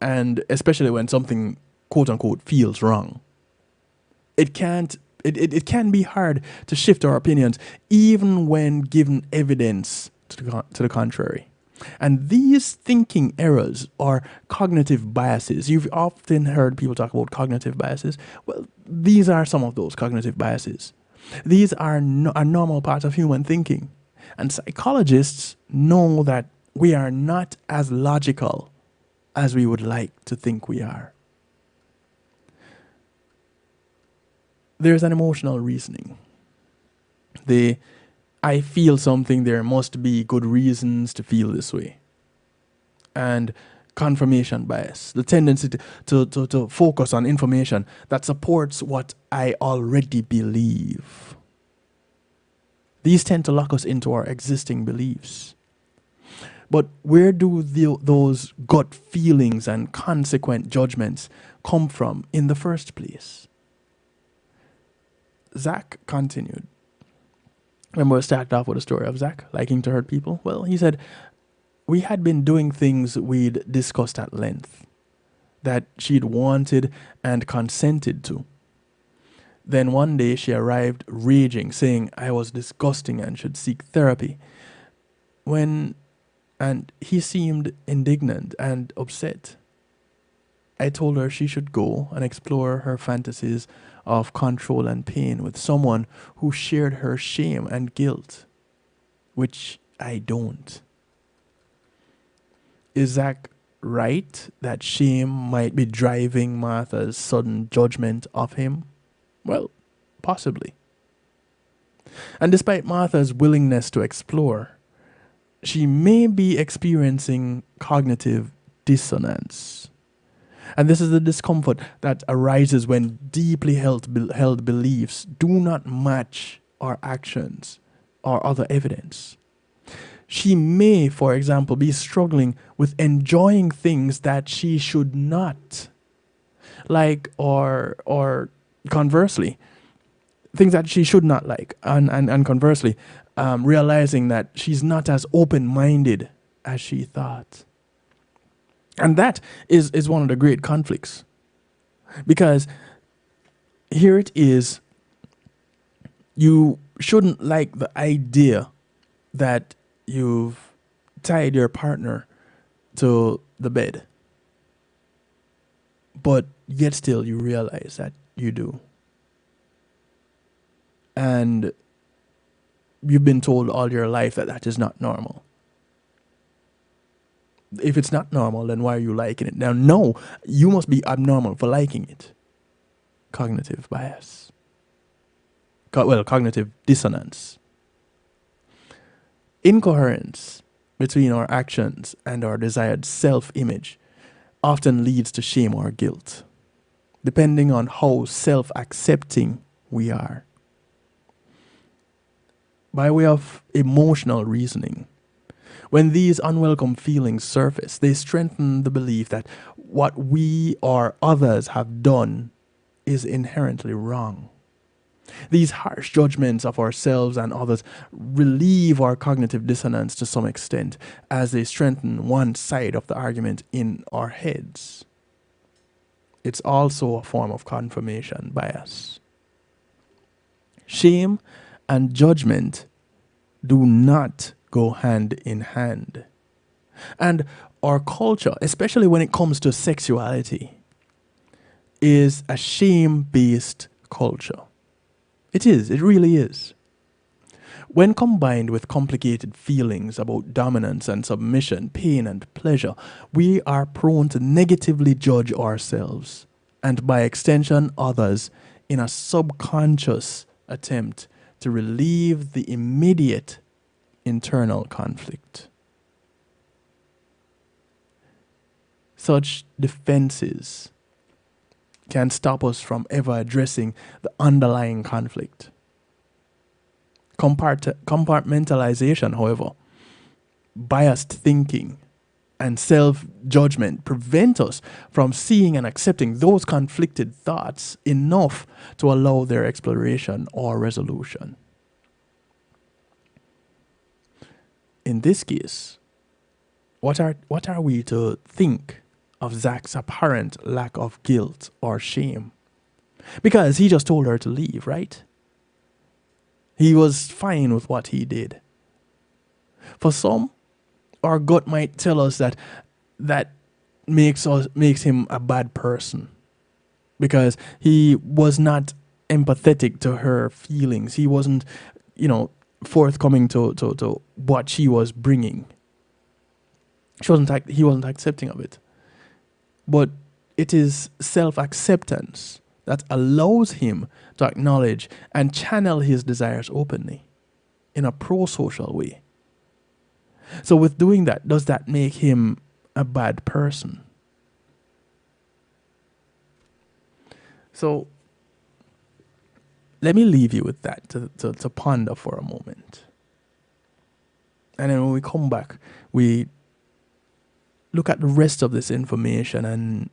And especially when something, quote unquote, feels wrong. It can be hard to shift our opinions even when given evidence to the contrary. And these thinking errors are cognitive biases. You've often heard people talk about cognitive biases. Well, these are some of those cognitive biases. These are a normal part of human thinking. And psychologists know that we are not as logical as we would like to think we are. There's an emotional reasoning. I feel something, there must be good reasons to feel this way. And confirmation bias, the tendency to focus on information that supports what I already believe. These tend to lock us into our existing beliefs. But where do those gut feelings and consequent judgments come from in the first place? Zach continued. Remember, I started off with a story of Zach liking to hurt people? Well, he said, we had been doing things we'd discussed at length, that she'd wanted and consented to. Then one day she arrived raging, saying I was disgusting and should seek therapy. And he seemed indignant and upset. I told her she should go and explore her fantasies of control and pain with someone who shared her shame and guilt, which I don't. Is Zach right that shame might be driving Martha's sudden judgment of him? Well, possibly. And despite Martha's willingness to explore, she may be experiencing cognitive dissonance. And this is the discomfort that arises when deeply held beliefs do not match our actions or other evidence. She may, for example, be struggling with enjoying things that she should not. Like, or conversely, things that she should not like. And conversely, realizing that she's not as open-minded as she thought. And that is one of the great conflicts. Because here it is, you shouldn't like the idea that you've tied your partner to the bed. But yet still you realize that you do. And you've been told all your life that that is not normal. If it's not normal, then why are you liking it? Now, no, you must be abnormal for liking it. Cognitive bias. Cognitive dissonance. Incoherence between our actions and our desired self-image often leads to shame or guilt, depending on how self-accepting we are. By way of emotional reasoning, when these unwelcome feelings surface, they strengthen the belief that what we or others have done is inherently wrong. These harsh judgments of ourselves and others relieve our cognitive dissonance to some extent, as they strengthen one side of the argument in our heads. It's also a form of confirmation bias. Shame and judgment do not go hand in hand. And our culture, especially when it comes to sexuality, is a shame-based culture. It is, it really is. When combined with complicated feelings about dominance and submission, pain and pleasure, we are prone to negatively judge ourselves and by extension others in a subconscious attempt to relieve the immediate internal conflict. Such defenses can stop us from ever addressing the underlying conflict. Compartmentalization, however, biased thinking, and self-judgment prevent us from seeing and accepting those conflicted thoughts enough to allow their exploration or resolution. In this case, what are we to think of Zach's apparent lack of guilt or shame? Because he just told her to leave, right? He was fine with what he did. For some, our gut might tell us that makes him a bad person because he was not empathetic to her feelings. He wasn't, forthcoming to what she was bringing. He wasn't accepting of it. But it is self-acceptance that allows him to acknowledge and channel his desires openly in a pro-social way. So with doing that, does that make him a bad person? So let me leave you with that to ponder for a moment. And then when we come back, we look at the rest of this information and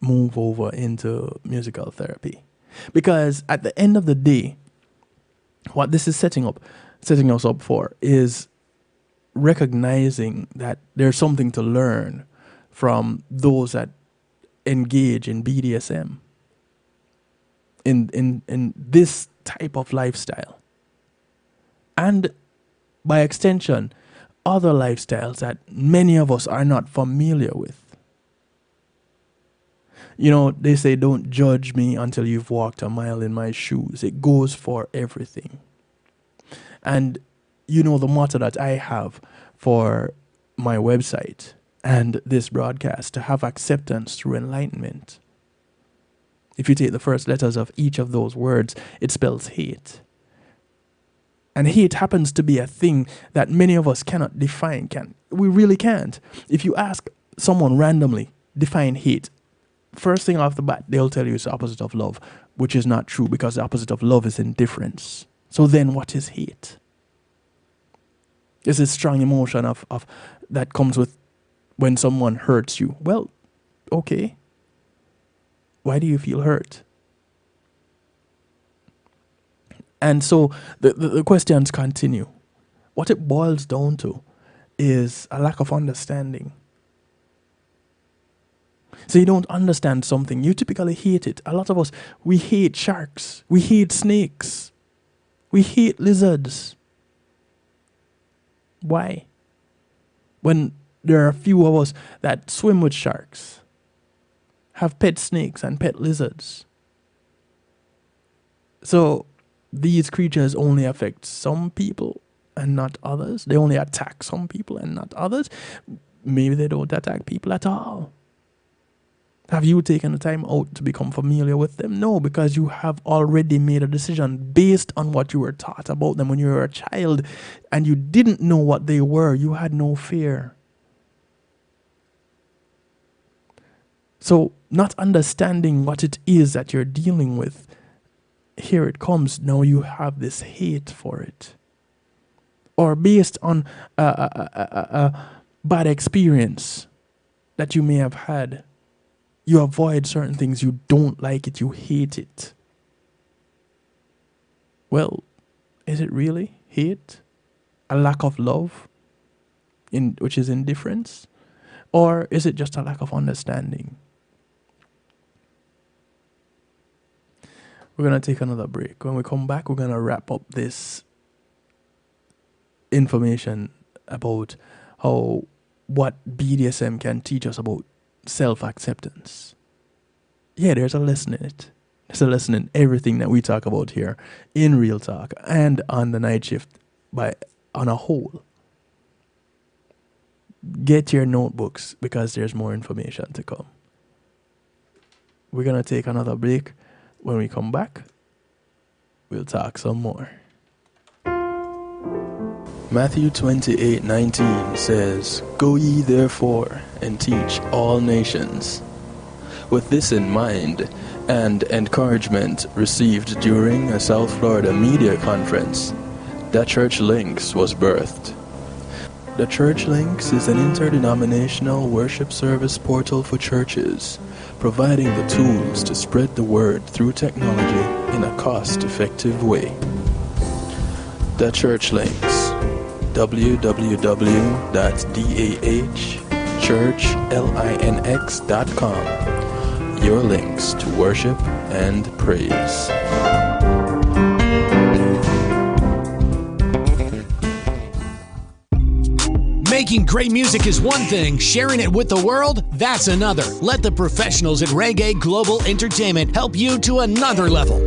move over into musical therapy. Because at the end of the day, what this is setting us up for is recognizing that there's something to learn from those that engage in BDSM, in this type of lifestyle, and by extension other lifestyles that many of us are not familiar with. You know, they say don't judge me until you've walked a mile in my shoes. It goes for everything. And you know the motto that I have for my website and this broadcast, to have acceptance through enlightenment. If you take the first letters of each of those words, it spells hate. And hate happens to be a thing that many of us cannot define. We really can't. If you ask someone randomly, define hate, first thing off the bat, they'll tell you it's the opposite of love, which is not true, because the opposite of love is indifference. So then what is hate? It's a strong emotion of that comes with when someone hurts you. Well, okay. Why do you feel hurt? And so the questions continue. What it boils down to is a lack of understanding. So you don't understand something, you typically hate it. A lot of us, we hate sharks. We hate snakes. We hate lizards. Why? When there are a few of us that swim with sharks, have pet snakes and pet lizards. So these creatures only affect some people and not others. They only attack some people and not others. Maybe they don't attack people at all. Have you taken the time out to become familiar with them? No, because you have already made a decision based on what you were taught about them when you were a child, and you didn't know what they were. You had no fear. So, not understanding what it is that you're dealing with, here it comes. Now you have this hate for it. Or based on a bad experience that you may have had, you avoid certain things, you don't like it, you hate it. Well, is it really hate? A lack of love, which is indifference? Or is it just a lack of understanding? We're going to take another break. When we come back, we're going to wrap up this information about what BDSM can teach us about self-acceptance. Yeah, there's a lesson in it. There's a lesson in everything that we talk about here in Real Talk and on the night shift on a whole. Get your notebooks because there's more information to come. We're going to take another break. When we come back, we'll talk some more. Matthew 28:19 says, "Go ye therefore and teach all nations." With this in mind and encouragement received during a South Florida media conference, The Church Links was birthed. The Church Links is an interdenominational worship service portal for churches, providing the tools to spread the word through technology in a cost-effective way. The Church Links, www.dahchurchlinx.com. Your links to worship and praise. Making great music is one thing, sharing it with the world, that's another. Let the professionals at Reggae Global Entertainment help you to another level.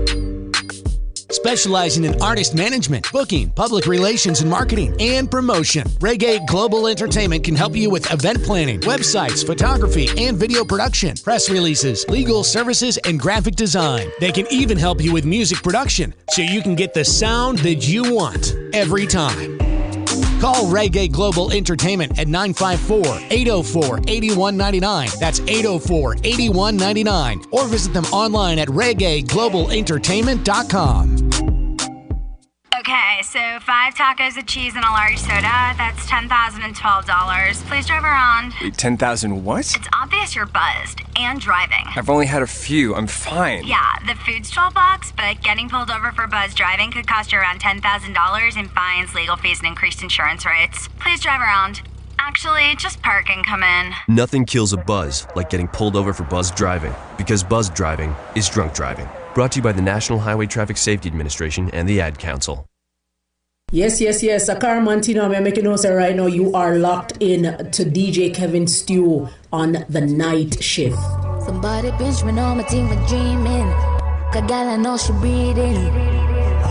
Specializing in artist management, booking, public relations and marketing, and promotion, Reggae Global Entertainment can help you with event planning, websites, photography, and video production, press releases, legal services, and graphic design. They can even help you with music production, so you can get the sound that you want every time. Call Reggae Global Entertainment at 954-804-8199. That's 804-8199. Or visit them online at reggaeglobalentertainment.com. Okay, so 5 tacos of cheese and a large soda. That's $10,012. Please drive around. Wait, 10,000 what? It's obvious you're buzzed and driving. I've only had a few. I'm fine. Yeah, the food's $12, but getting pulled over for buzz driving could cost you around $10,000 in fines, legal fees, and increased insurance rates. Please drive around. Actually, just park and come in. Nothing kills a buzz like getting pulled over for buzz driving, because buzz driving is drunk driving. Brought to you by the National Highway Traffic Safety Administration and the Ad Council. Yes. Carmantino, I'm making notes right now. You are locked in to DJ Kevin Stew on the night shift. Somebody pinch me, know my team for dreaming. A gal I know she breathing.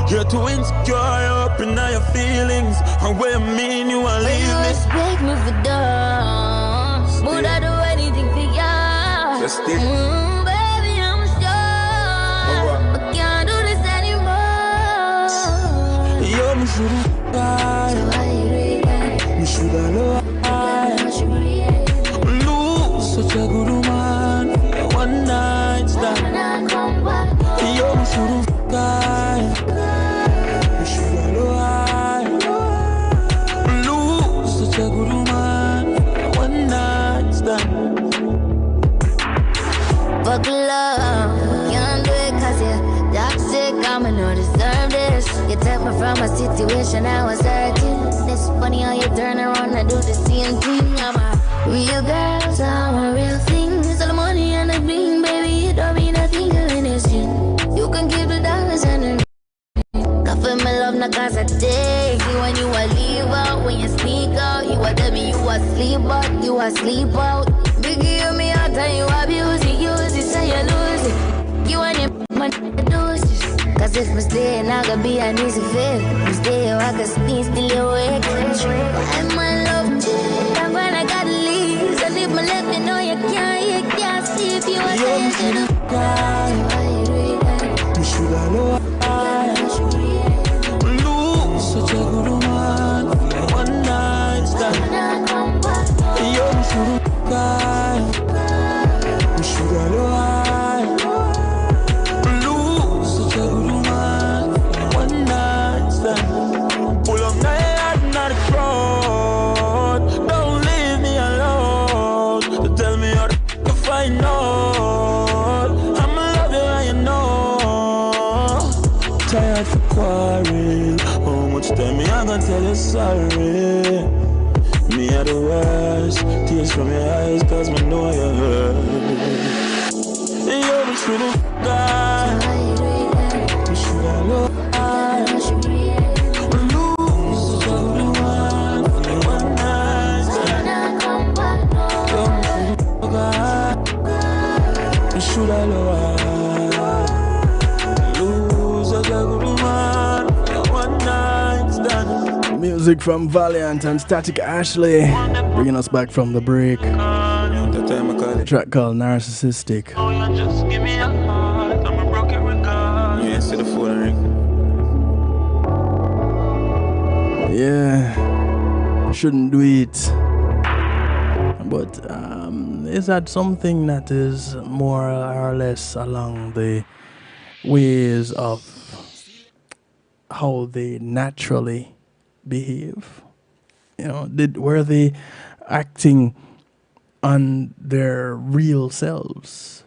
You're too insecure, up in all your feelings. And what you mean you want to leave me? Respect me for done. Would I do anything for ya? Just stick. Baby, I'm sure I can't do this anymore. Yo, me should've died. So why you reading? Me should've loved. Lose such a good woman. One night stand. Yo, me should've died. Me should've loved. Lose such a good woman. One night stand. Fuck love, can't do it cause you're toxic. I'ma not deserve this. You took me from a situation I was hurting. It's funny how you turn around and do the same thing. I'm a real girl, so I'm a real thing. It's all the money and the bling, baby. It don't mean nothing to anything. You can keep the dollars and the ring. Coffee my love, not cause I take you when you a leave out. When you sneak out, you a tell me you a sleep out. You a sleep out. Big give me out and you abuse it. Use it so you lose it. You and your money do this. Cause if I stay, I could be an easy fit. I stay, I could sneeze till you wake. Why my love cheap? I'm gonna gotta leave. So if my left, you know you can't see if you are saying to the You should've loved. Lose such a good woman. One night stand. Yo, you should've died. You should've loved. Lose such a good woman. One night stand. Pull up my head, not a crowd. Don't leave me alone. To tell me how to find out. I'ma love you and you know. Tired for quarrel. How much time me I gonna tell you sorry? Me are the worst. Tears from your eyes cause me know you hurt. You me should've died. You should've loved. Lose the one. One night stand. You should've loved. Lose the good man. One night stand. Music from Valiant and Static Ashley, bringing us back from the break. A track called Narcissistic. Just give me a heart, I'm a broken record. You ain't see the phone ring. Yeah, shouldn't do it. But is that something that is more or less along the ways of how they naturally behave? You know, were they acting on their real selves,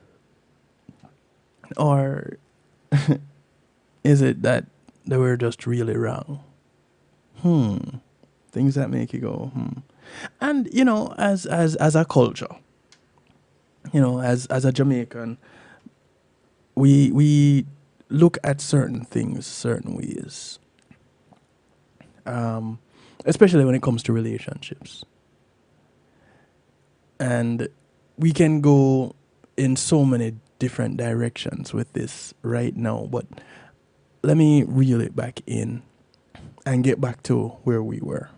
or is it that they were just really wrong? Things that make you go And you know, as a culture, you know, as a Jamaican, we look at certain things certain ways, especially when it comes to relationships. And we can go in so many different directions with this right now, but let me reel it back in and get back to where we were.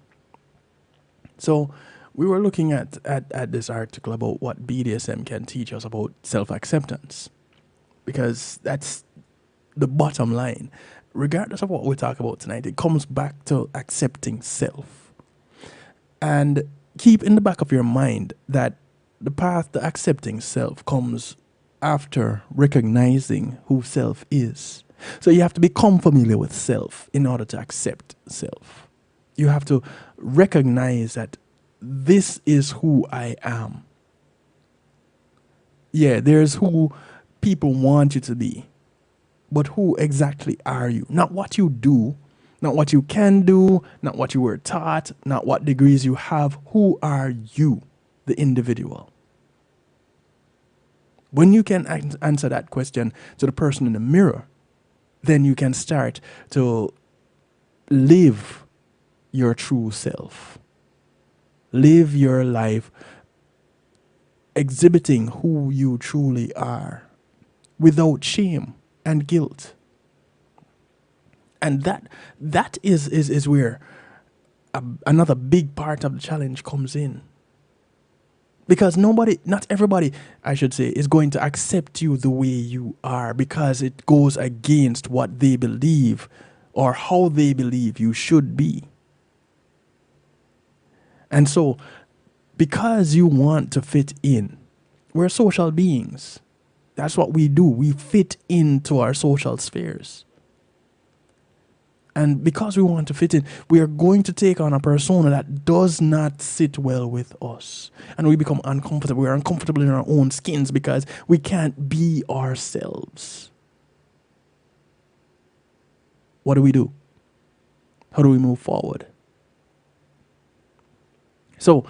So we were looking at this article about what BDSM can teach us about self-acceptance, because that's the bottom line. Regardless of what we talk about tonight, it comes back to accepting self. And keep in the back of your mind that the path to accepting self comes after recognizing who self is. So you have to become familiar with self in order to accept self. You have to recognize that this is who I am. Yeah, there's who people want you to be. But who exactly are you? Not what you do, not what you can do, not what you were taught, not what degrees you have. Who are you, the individual? When you can answer that question to the person in the mirror, then you can start to live your true self. Live your life exhibiting who you truly are without shame and guilt. And that is where another big part of the challenge comes in. Because not everybody, I should say, is going to accept you the way you are, because it goes against what they believe or how they believe you should be. And so, because you want to fit in, we're social beings. That's what we do. We fit into our social spheres. And because we want to fit in, we are going to take on a persona that does not sit well with us. And we become uncomfortable. We are uncomfortable in our own skins because we can't be ourselves. What do? How do we move forward? So,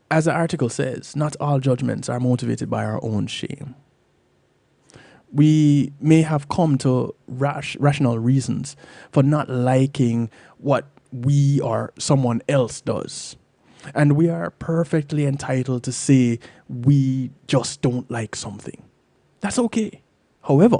as the article says, not all judgments are motivated by our own shame. We may have come to rational reasons for not liking what we or someone else does. And we are perfectly entitled to say we just don't like something. That's okay. However,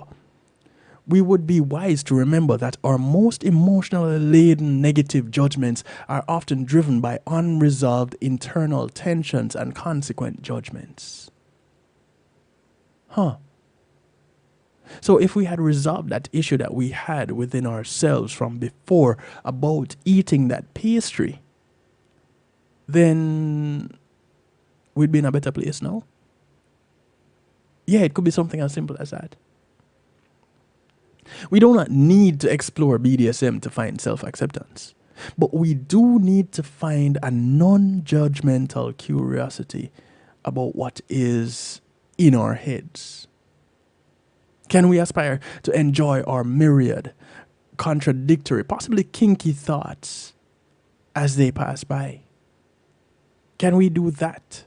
we would be wise to remember that our most emotionally laden negative judgments are often driven by unresolved internal tensions and consequent judgments. So if we had resolved that issue that we had within ourselves from before about eating that pastry, then we'd be in a better place now. Yeah, it could be something as simple as that. We do not need to explore BDSM to find self-acceptance, but we do need to find a non-judgmental curiosity about what is in our heads. Can we aspire to enjoy our myriad, contradictory, possibly kinky thoughts as they pass by? Can we do that?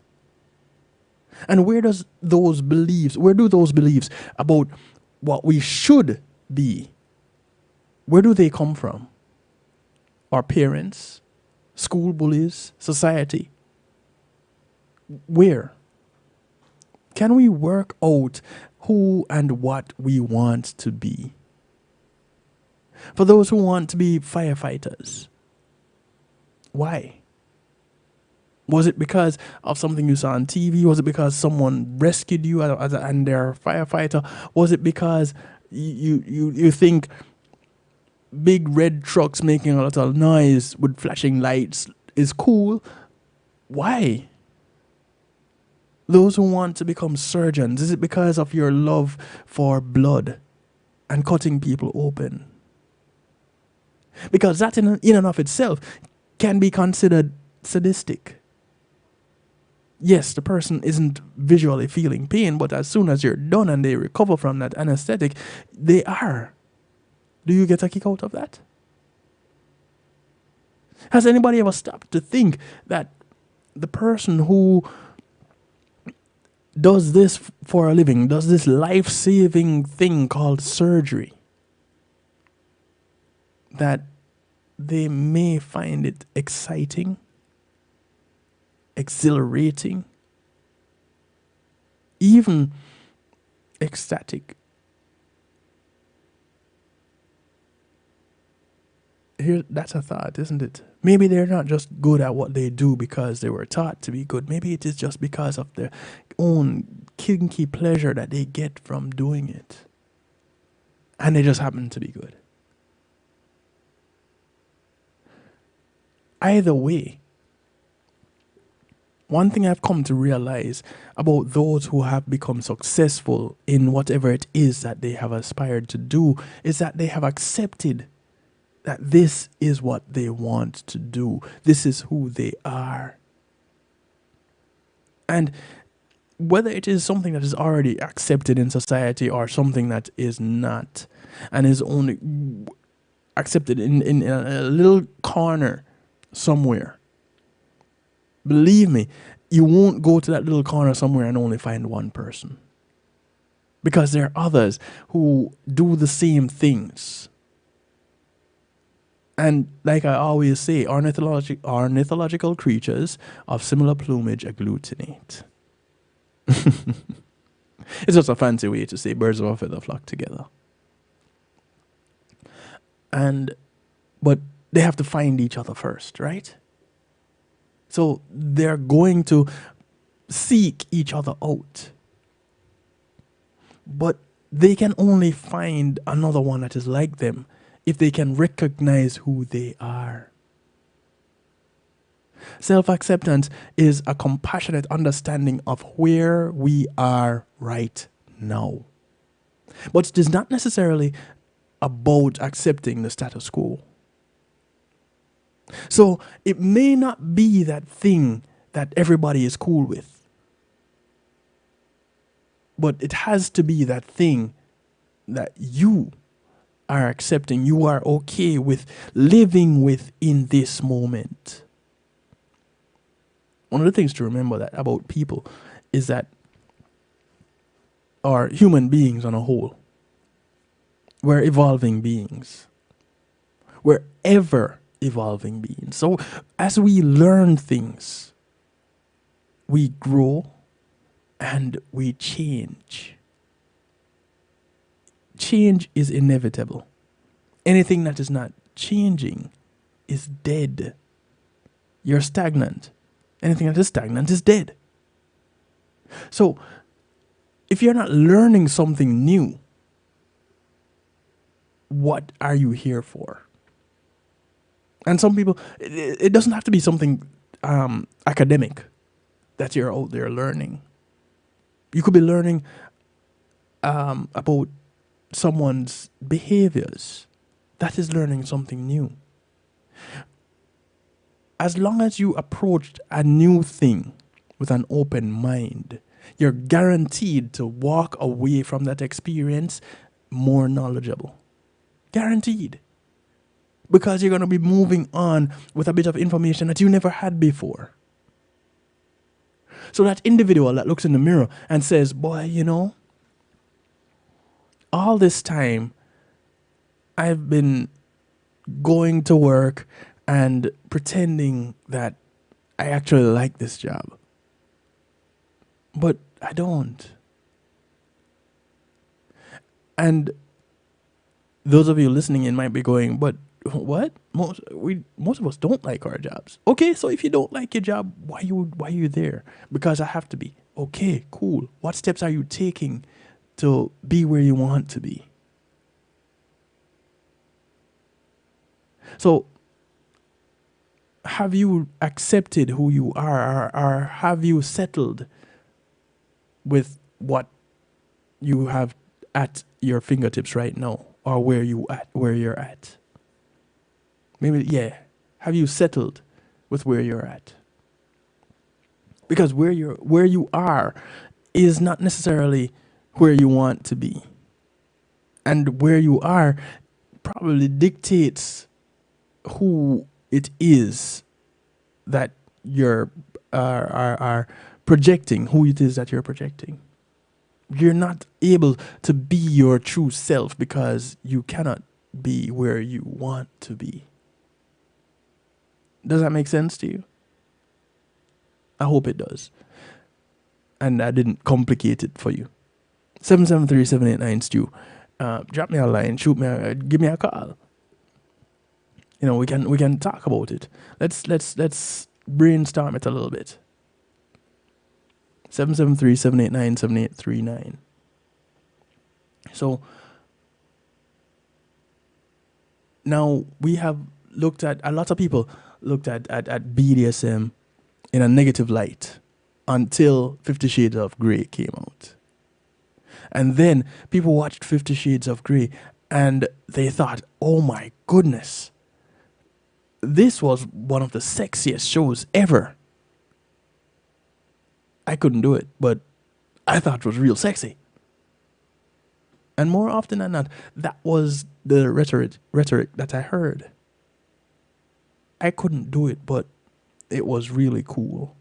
And where do those beliefs about what we should be, where do they come from? Our parents, school bullies, society? Where? Can we work out who and what we want to be? For those who want to be firefighters, why? Was it because of something you saw on TV? Was it because someone rescued you and they're a firefighter? Was it because you think big red trucks making a lot of noise with flashing lights is cool? Why? Those who want to become surgeons, is it because of your love for blood and cutting people open? Because that in and of itself can be considered sadistic. Yes, the person isn't visually feeling pain, but as soon as you're done and they recover from that anesthetic, they are. Do you get a kick out of that? Has anybody ever stopped to think that the person who does this for a living, does this life-saving thing called surgery, that they may find it exciting, exhilarating, even ecstatic? That's a thought, isn't it? Maybe they're not just good at what they do because they were taught to be good. Maybe it is just because of their own kinky pleasure that they get from doing it. And they just happen to be good. Either way, one thing I've come to realize about those who have become successful in whatever it is that they have aspired to do is that they have accepted that this is what they want to do. This is who they are. And whether it is something that is already accepted in society or something that is not, and is only accepted in a little corner somewhere, believe me, you won't go to that little corner somewhere and only find one person. Because there are others who do the same things. And like I always say, ornithological creatures of similar plumage agglutinate. It's just a fancy way to say birds of a feather flock together. But they have to find each other first, right? So they're going to seek each other out. But they can only find another one that is like them if they can recognize who they are. Self-acceptance is a compassionate understanding of where we are right now. But it is not necessarily about accepting the status quo. So it may not be that thing that everybody is cool with. But it has to be that thing that you are accepting, you are okay with living with in this moment. One of the things to remember that about people is that, or human beings on a whole, we're evolving beings. We're ever evolving beings. So as we learn things, we grow and we change. Change is inevitable. Anything that is not changing is dead. You're stagnant. Anything that is stagnant is dead. So, if you're not learning something new, what are you here for? And some people, it doesn't have to be something academic that you're out there learning. You could be learning about someone's behaviors. That is learning something new. As long as you approach a new thing with an open mind, you're guaranteed to walk away from that experience more knowledgeable. Guaranteed. Because you're going to be moving on with a bit of information that you never had before. So that individual that looks in the mirror and says, boy, you know, all this time I've been going to work and pretending that I actually like this job. But I don't. And those of you listening in might be going, but what? Most of us don't like our jobs. Okay, so if you don't like your job, why are you there? Because I have to be. Okay, cool. What steps are you taking to be where you want to be? So, have you accepted who you are, or have you settled with what you have at your fingertips right now, or where you're at? Maybe, yeah. Have you settled with where you're at? Because where you are is not necessarily where you want to be. And where you are probably dictates who it is that you're are projecting, who it is that you're projecting. You're not able to be your true self because you cannot be where you want to be. Does that make sense to you? I hope it does. And I didn't complicate it for you. 773-789-STEW. Drop me a line, give me a call. You know, we can talk about it. Let's brainstorm it a little bit. 773-789-7839. So now we have looked at, a lot of people looked at BDSM in a negative light until 50 Shades of Grey came out. And then people watched 50 Shades of Grey and they thought, oh my goodness, this was one of the sexiest shows ever. I couldn't do it, but I thought it was real sexy. And more often than not, that was the rhetoric that I heard. I couldn't do it, but it was really cool.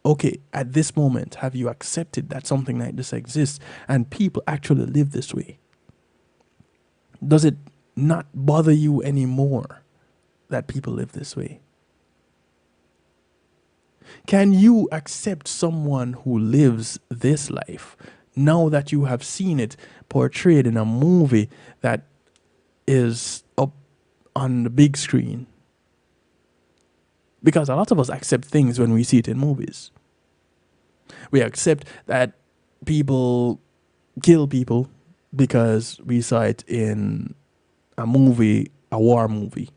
Okay, at this moment, have you accepted that something like this exists and people actually live this way? Does it not bother you anymore that people live this way? Can you accept someone who lives this life now that you have seen it portrayed in a movie that is up on the big screen? Because a lot of us accept things when we see it in movies. We accept that people kill people because we saw it in a movie, a war movie.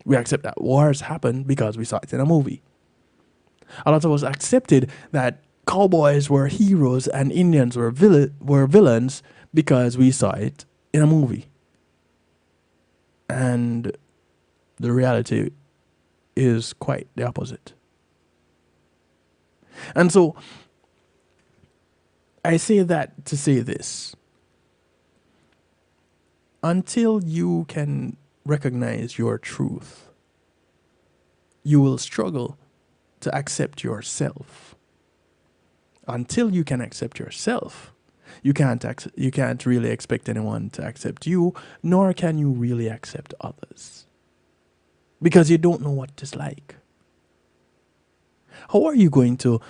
We accept that wars happen because we saw it in a movie. A lot of us accepted that cowboys were heroes and Indians were villains because we saw it in a movie. And the reality is quite the opposite. And so I say that to say this. Until you can recognize your truth, you will struggle to accept yourself. Until you can accept yourself, you can't really expect anyone to accept you, nor can you really accept others. Because you don't know what it's like. How are you going to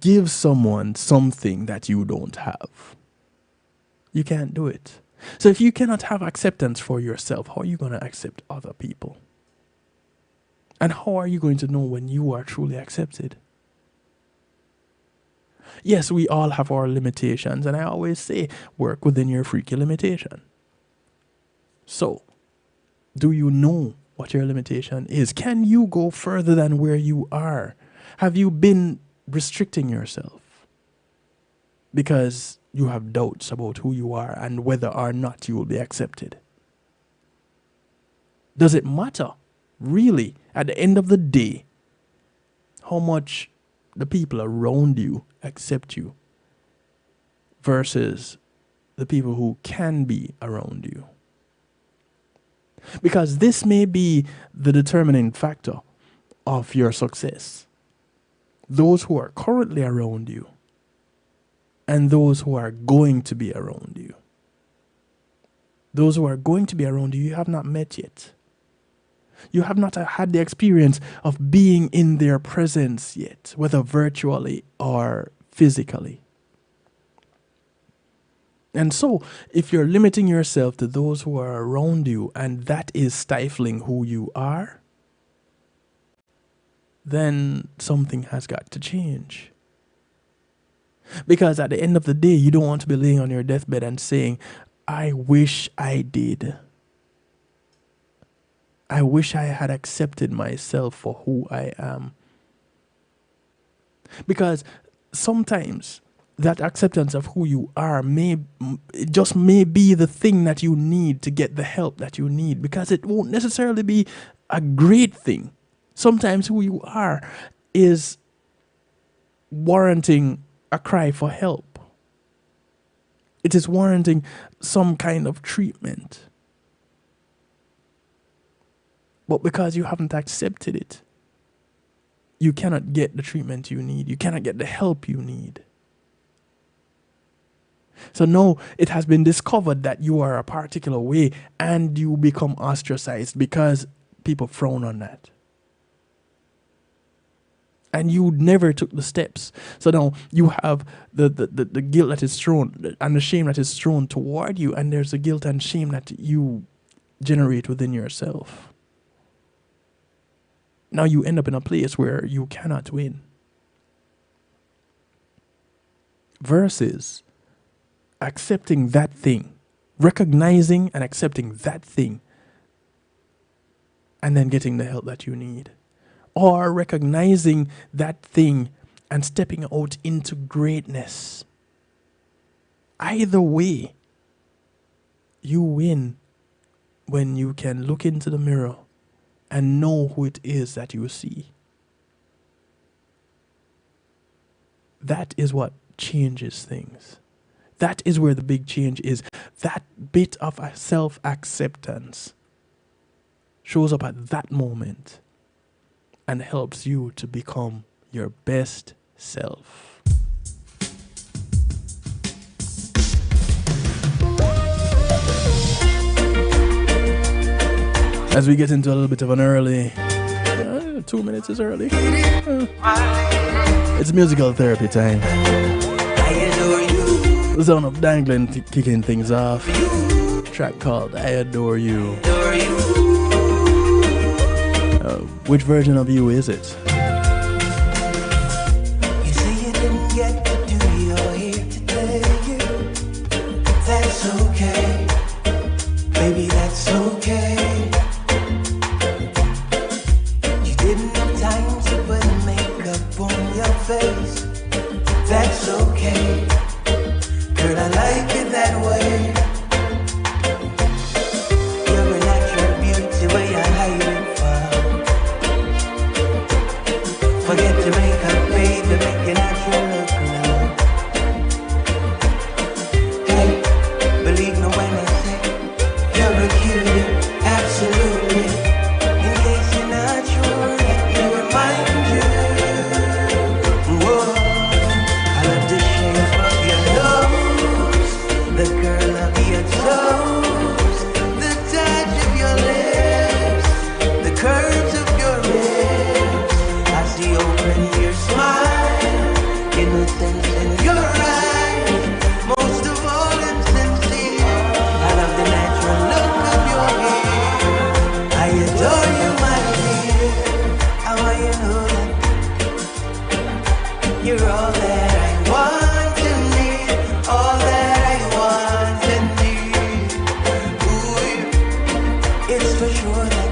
give someone something that you don't have? You can't do it. So if you cannot have acceptance for yourself, how are you going to accept other people? And how are you going to know when you are truly accepted? Yes, we all have our limitations, and I always say, work within your freaky limitation. So, do you know what your limitation is? Can you go further than where you are? Have you been restricting yourself because you have doubts about who you are and whether or not you will be accepted? Does it matter, really, at the end of the day, how much the people around you accept you versus the people who can be around you? Because this may be the determining factor of your success. Those who are currently around you and those who are going to be around you. Those who are going to be around you, you have not met yet. You have not had the experience of being in their presence yet, whether virtually or physically. And so, if you're limiting yourself to those who are around you and that is stifling who you are, then something has got to change. Because at the end of the day, you don't want to be laying on your deathbed and saying, I wish I did. I wish I had accepted myself for who I am. Because sometimes that acceptance of who you are may be the thing that you need to get the help that you need, because it won't necessarily be a great thing. Sometimes who you are is warranting a cry for help. It is warranting some kind of treatment. But because you haven't accepted it, you cannot get the treatment you need. You cannot get the help you need. So now it has been discovered that you are a particular way and you become ostracized because people frown on that. And you never took the steps. So now you have the guilt that is thrown and the shame that is thrown toward you, and there's the guilt and shame that you generate within yourself. Now you end up in a place where you cannot win. Versus accepting that thing, recognizing and accepting that thing, and then getting the help that you need. Or recognizing that thing and stepping out into greatness. Either way, you win when you can look into the mirror and know who it is that you see. That is what changes things. That is where the big change is. That bit of self-acceptance shows up at that moment and helps you to become your best self. As we get into a little bit of an early, 2 minutes is early. It's musical therapy time. The sound of Dangling kicking things off. A track called I Adore You. Which version of you is it? You say you didn't get to do your hair today. That's okay. Baby, that's okay. You didn't have time to put makeup on your face. That's okay. Girl, I like it that way. You're a natural beauty where you're hiding from. Forget to make up, baby, make your natural look now. Hey, believe me when I say you're a cutie, absolutely. In case you're not sure, let me remind you. Whoa, I love the shape of your nose, the curl of your toes, the touch of your lips, the curves of your lips. I see open your smile, innocence in your eyes, most of all insincere. I love the natural look of your hair. I adore you, my dear. How are you know that you're all that I want and need, all that I want and need. Ooh, it's for sure that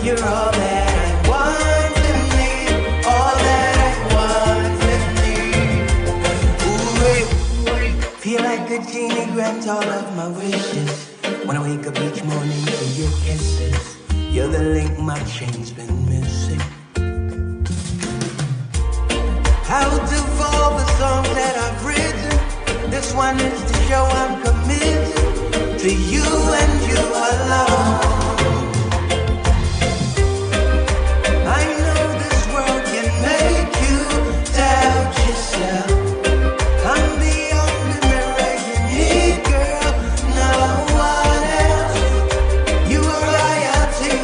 you're all that I want and need, all that I want and need. Ooh, feel like a genie grant all of my wishes. When I wake up each morning to your kisses, you're the link my chain's been missing. Out of all the songs that I've written, this one is to show I'm committed to you and you alone. I know this world can make you doubt yourself. I'm the only mirror you need, girl, no one else. You are royalty,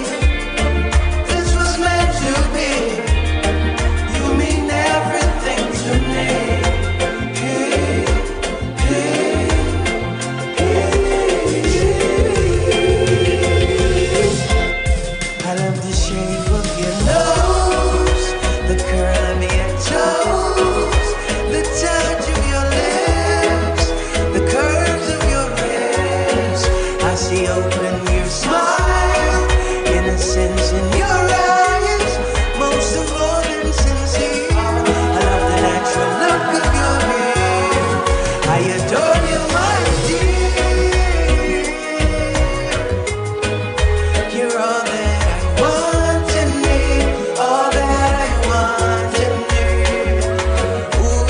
this was meant to be. You mean everything to me. I love the shape of your nose, the curl of your toes, the touch of your lips, the curves of your lips. I see open your smile, innocence in your eyes, most of all insincere. I love the natural look of your hair. I adore you, my dear. You're all that I want and need, all that I want and need. Ooh,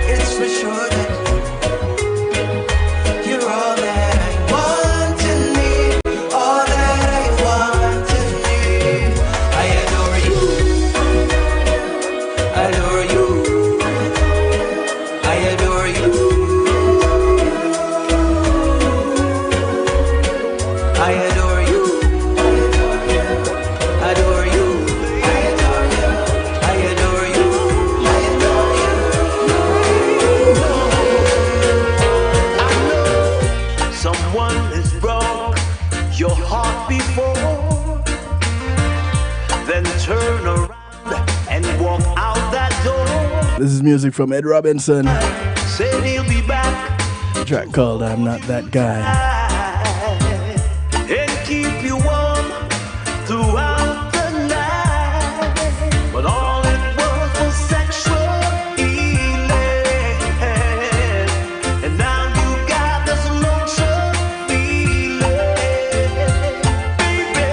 it's for sure that you're all that I want and need, all that I want and need. I adore you, I adore you, I adore you, I adore you, adore you, I adore you, I adore you, I adore you. Someone is broke your heart before, then turn around and walk out that door. This is music from Ed Robinson. Said he'll be back A track called I'm Not That Guy. and keep you warm throughout the night. But all it was sexual healing. And now you got this lonesome feeling. Baby,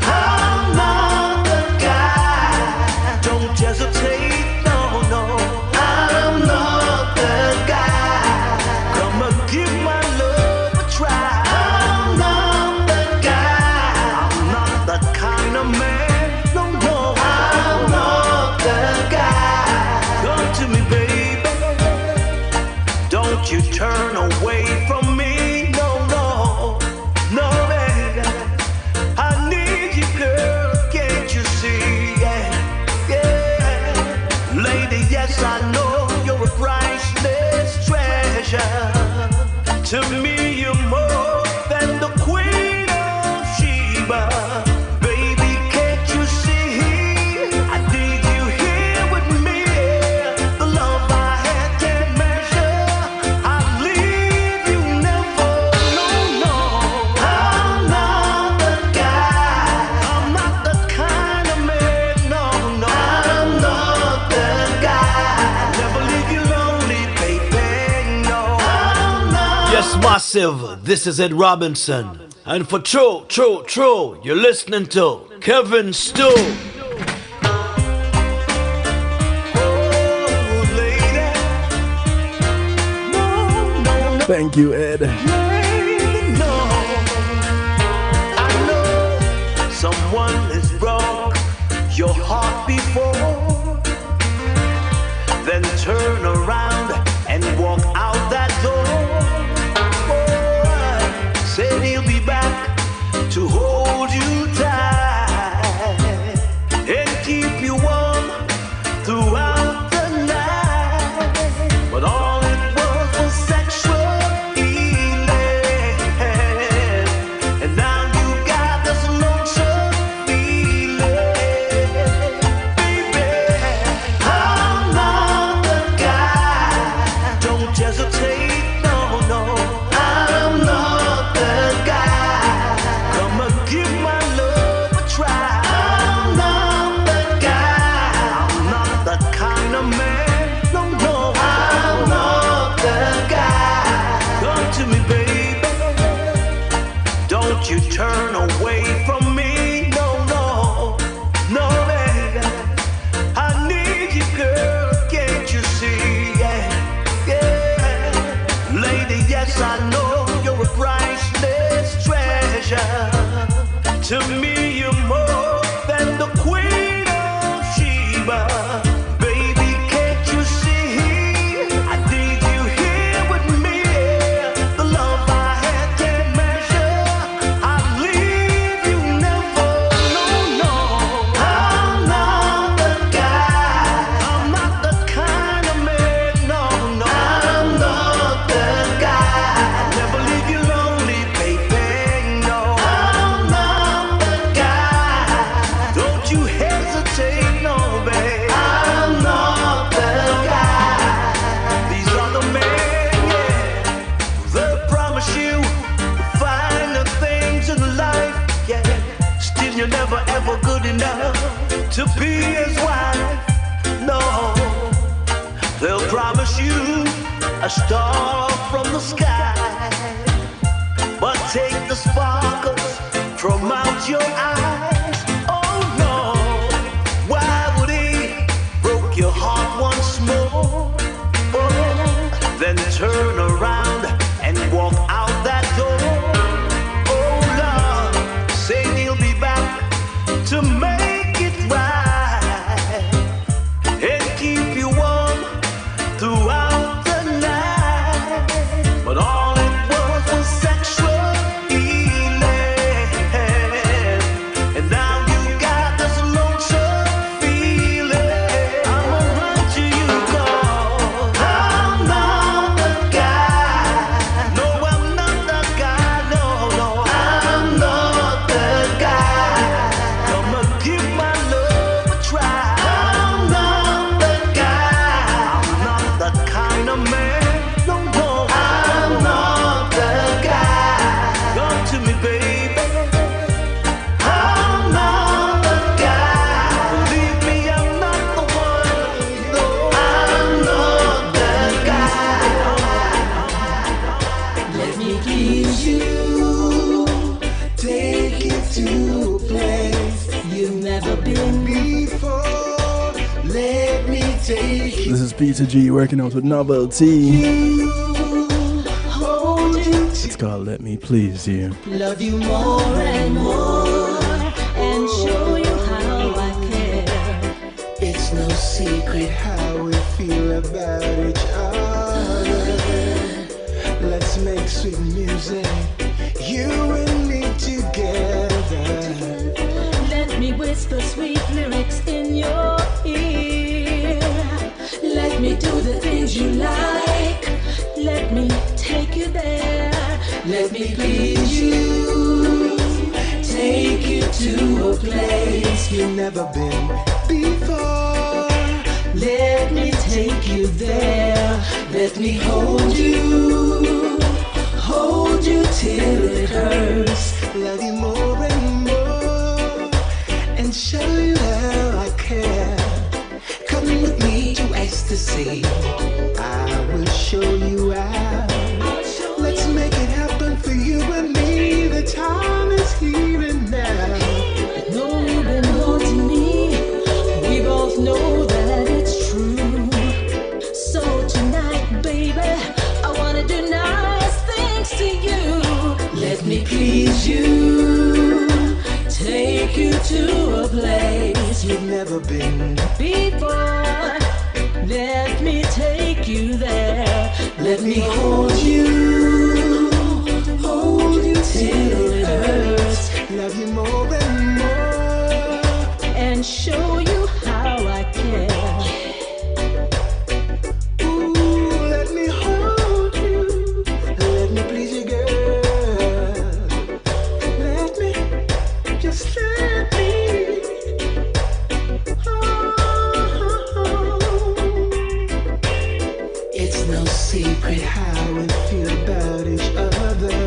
I'm not the guy. Don't hesitate, no, no. I'm not the guy. Come and give my love a try. I'm not the guy. I'm not the kind of man, no, no. I'm not the guy. Come to me, baby. Don't you turn away from me, no, no, no. To me, you're more than the Queen of Sheba. Baby, can't you see? I need you here with me. The love I had can't measure. I'll leave you never. No, no. I'm not the guy. I'm not the kind of man. No, no. I'm not the guy. Never leave you lonely, baby. No. I'm not. Yes, Massive, this is Ed Robinson. And for True, you're listening to Kevin Stew. Thank you, Ed. I know someone is broke your heart before, then turn around and walk out that door. Said he'll be back to hold you tight and keep you warm throughout the night. But all it was sexual healing, and now you got this lonesome feeling. Baby, I'm not the guy. Don't hesitate, no, no. I'm not the guy. Come and give my love a try. I'm not the guy. I'm not the kind of man. No, no. I'm not the guy. Come to me, baby. Don't you turn away from me. No, no. No, baby. I need you, girl. Can't you see? Yeah, yeah. Lady, yes, I know you're a priceless treasure. To me, you're more than the Queen of Sheba. Baby, can't you see? I need you here with me. The love I had can't measure. I'll leave you never. No, no. I'm not the guy. I'm not the kind of man. No, no. I'm not the guy. Never leave you lonely, baby. No. I'm not the guy. Don't you hesitate, no, babe. I'm not the guy. These are the men, yeah. They'll promise you finer things in life, yeah. Still, you're never ever good enough to be his wife. No, they'll promise you a star from the sky, but take the sparkles from out your eyes. Oh no, why would he broke your heart once more? Oh, then turn around and walk out that door. Oh Lord, say he'll be back to make it right and keep you warm throughout the night. But all it was sexual healing, and now you got this lonesome feeling. I'ma run to you, girl. I'm not the guy. No, I'm not the guy. No, no, I'm not the guy. Come and give my love a try. I'm not the guy. I'm not the kind of man. No, no, I'm not the guy. Come to me, baby. I'm not the guy. Believe me, I'm not the one. No, I'm not the guy. Let me please you, take you to a place you've never been before. Let me take you. This is Peter G working out with Novelty. Hold you, It's called Let Me Please You. love you more and more, and show you how I care. It's no secret how we feel about each other. Let's make sweet music, you and me together. Let me whisper sweet lyrics in your ear. Let me do the things you like. Let me take you there. Let me please you, take you to a place you've never been before. Let me take you there. Let me hold you till it hurts. Love you more and more, and show you how I care. Come with me to ecstasy, I will show you how. Let's make it happen for you and me. The time is here and now. I know you've been haunting me. We both know that it's true. So tonight, baby, I wanna do nice things to you. Let me please you, take you to a place you've never been before. Let me take you there. Let me hold you till it hurts. Love you more and more, and show you how I care. Ooh, let me hold you, let me please you, girl. Let me, just let me. It's no secret how we feel about each other.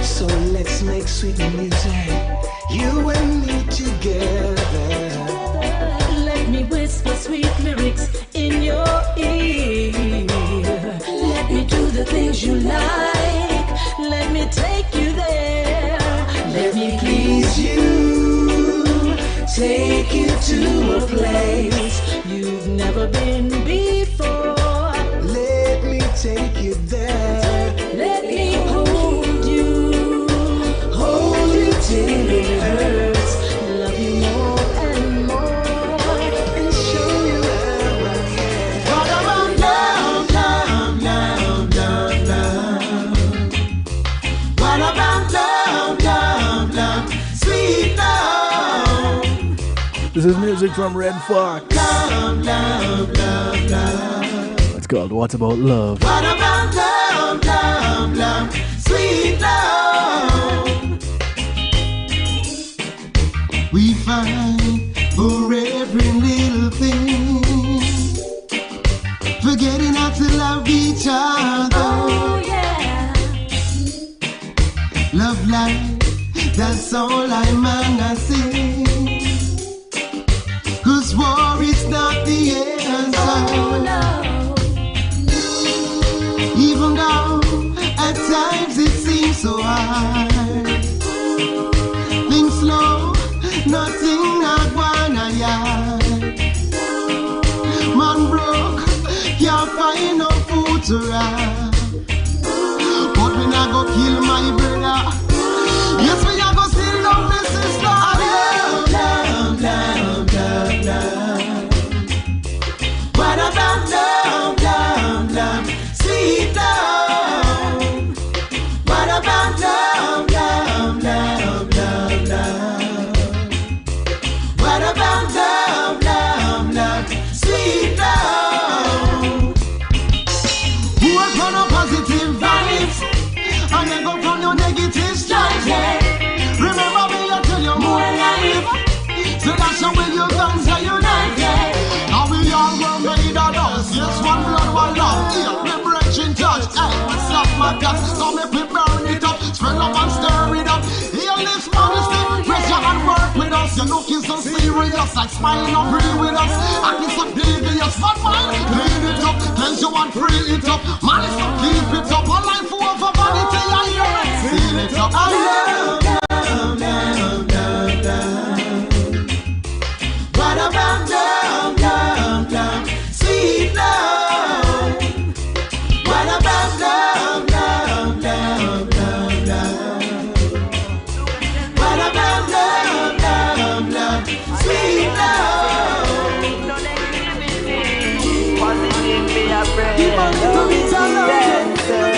So let's make sweet music, you and me together. Let me whisper sweet lyrics in your ear. Let me do the things you like. Let me take you there. Let me please you, take you to a place you've never been before. Let me take you there. Let me hold you till it hurts. Love you more and more, and show you how I care. What about love, love, love, love, love? What about love, love, love, sweet love? This is music from Red Fox. Love, love, love, love. It's called What About Love? What about love, love, love, sweet love? We fight for every little thing, forgetting how to love each other. Oh, yeah. Love life, that's all I'm gonna sing. 'Cause war is not the answer. Oh, no. Even though at times it seems so hard, think slow, nothing not one a yard. Man broke, can't find no food to ride. But we not go kill my brother. Yes, we are go still love my sister. Love, love, love, love, love. What about love, love, love, sweet love? What about love, love, love, love, love? What about love, love, love, sweet love? Work on a positive vibes, and then go from your negative strides. Remember me, I tell you more life. So that's how we your guns are united. Now we all were made of us. Yes, one blood, one love. Here, we break in touch. Hey, what's up, my guys? So make we burn it up. Spread love and stir it up. Here lives modesty. Pressure and work with us. You're looking so serious, like smiling and breathe with us. Acting so devious, but man, clean it up. Cleanse you and free it up. Man, it's to keep it up. A life full of vanity, I know. Seal it up. I love, love, love, love, love. What about love, love, love, sweet love? What about love, love, love, love, love? What about love, love, love, sweet love? Positive, be a friend. Keep on to be alone.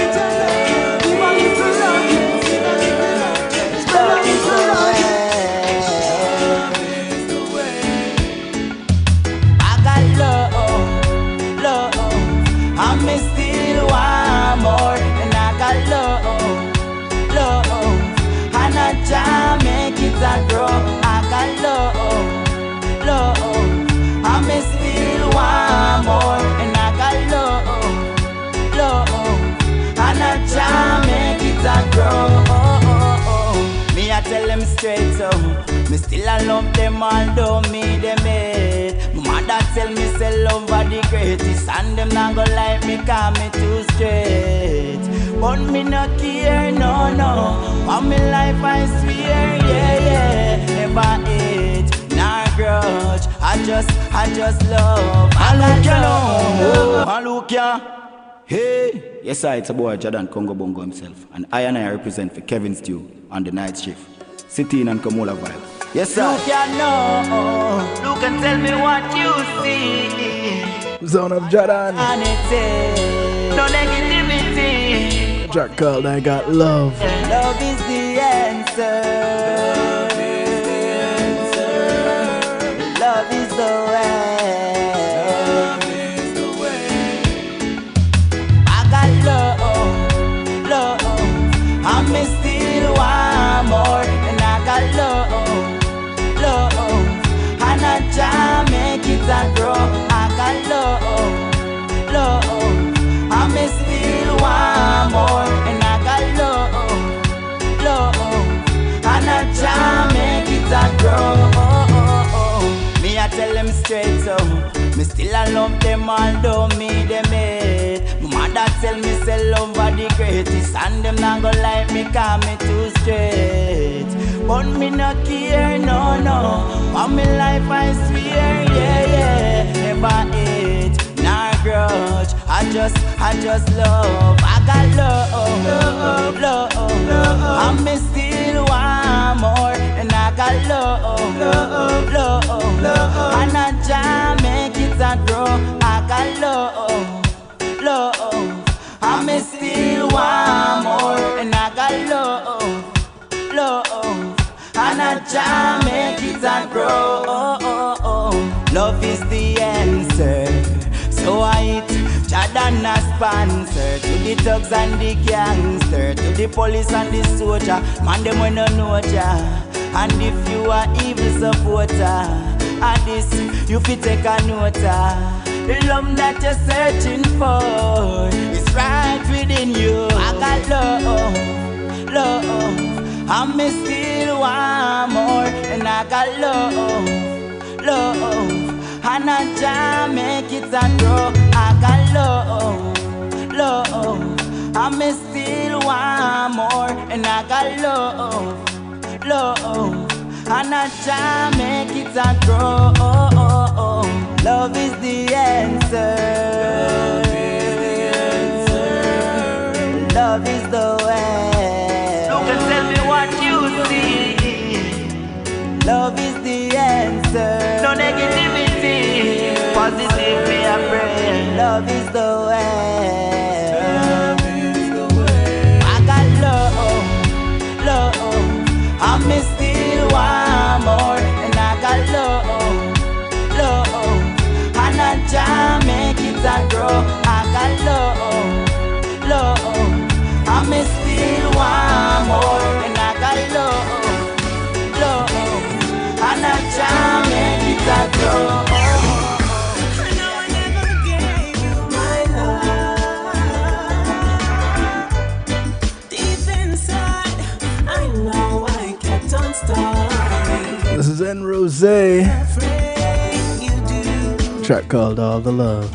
Me still I love them although me them hate. My mother tell me say love are the greatest, and them not go like me 'cause me too straight. But me not care, no, no. On me life I swear, yeah, yeah. Never hate, nor grudge. I just love. Malukia. Hey, yes, it's a boy Jordan Congo Bongo himself, and I represent for Kevin Stew on the night shift. City in and Kamola vibe. Yes, sir. Look, you know. Look and tell me what you see. Zone of Jordan. And it's no negativity. Jack called I Got Love. Love is the answer. Love is the way. Me still want more, and I got love, and I just make it a grow. I got love, and me still want more, and I got love, and I just make it a grow. Me I tell them straight so, me still I love them although me them hate. My mother tell me say love are the greatest, and them not go like me 'cause me too straight. But me not care, no, no. On me life I swear, yeah, yeah. Never hate, nor grudge. I just love. I got love, and me still want more, and I got love, and I just make it a grow. I got love, and me still want more, and I got love, and I just make it a grow. Love is the answer, so I eat Jordan a sponsor. To the thugs and the gangster, to the police and the soldier, man them when no know ya. And if you are evil supporter, at this you fit take a note. The love that you're searching for is right within you. I got love, and me still want more, and I got love, and I just make it a grow. I got love, and me still want more, and I got love, and I just make it a grow. Love is the answer. Love is the way. Look and tell me what you see. Love is the answer. No negativity. Positive me a pray. Love is the way. I got love, and me still want more, and I got love, and I just make it a grow. I got love, and me still want more, and I got love, and I just make it a grow. This is N Rose. Track called All the Love.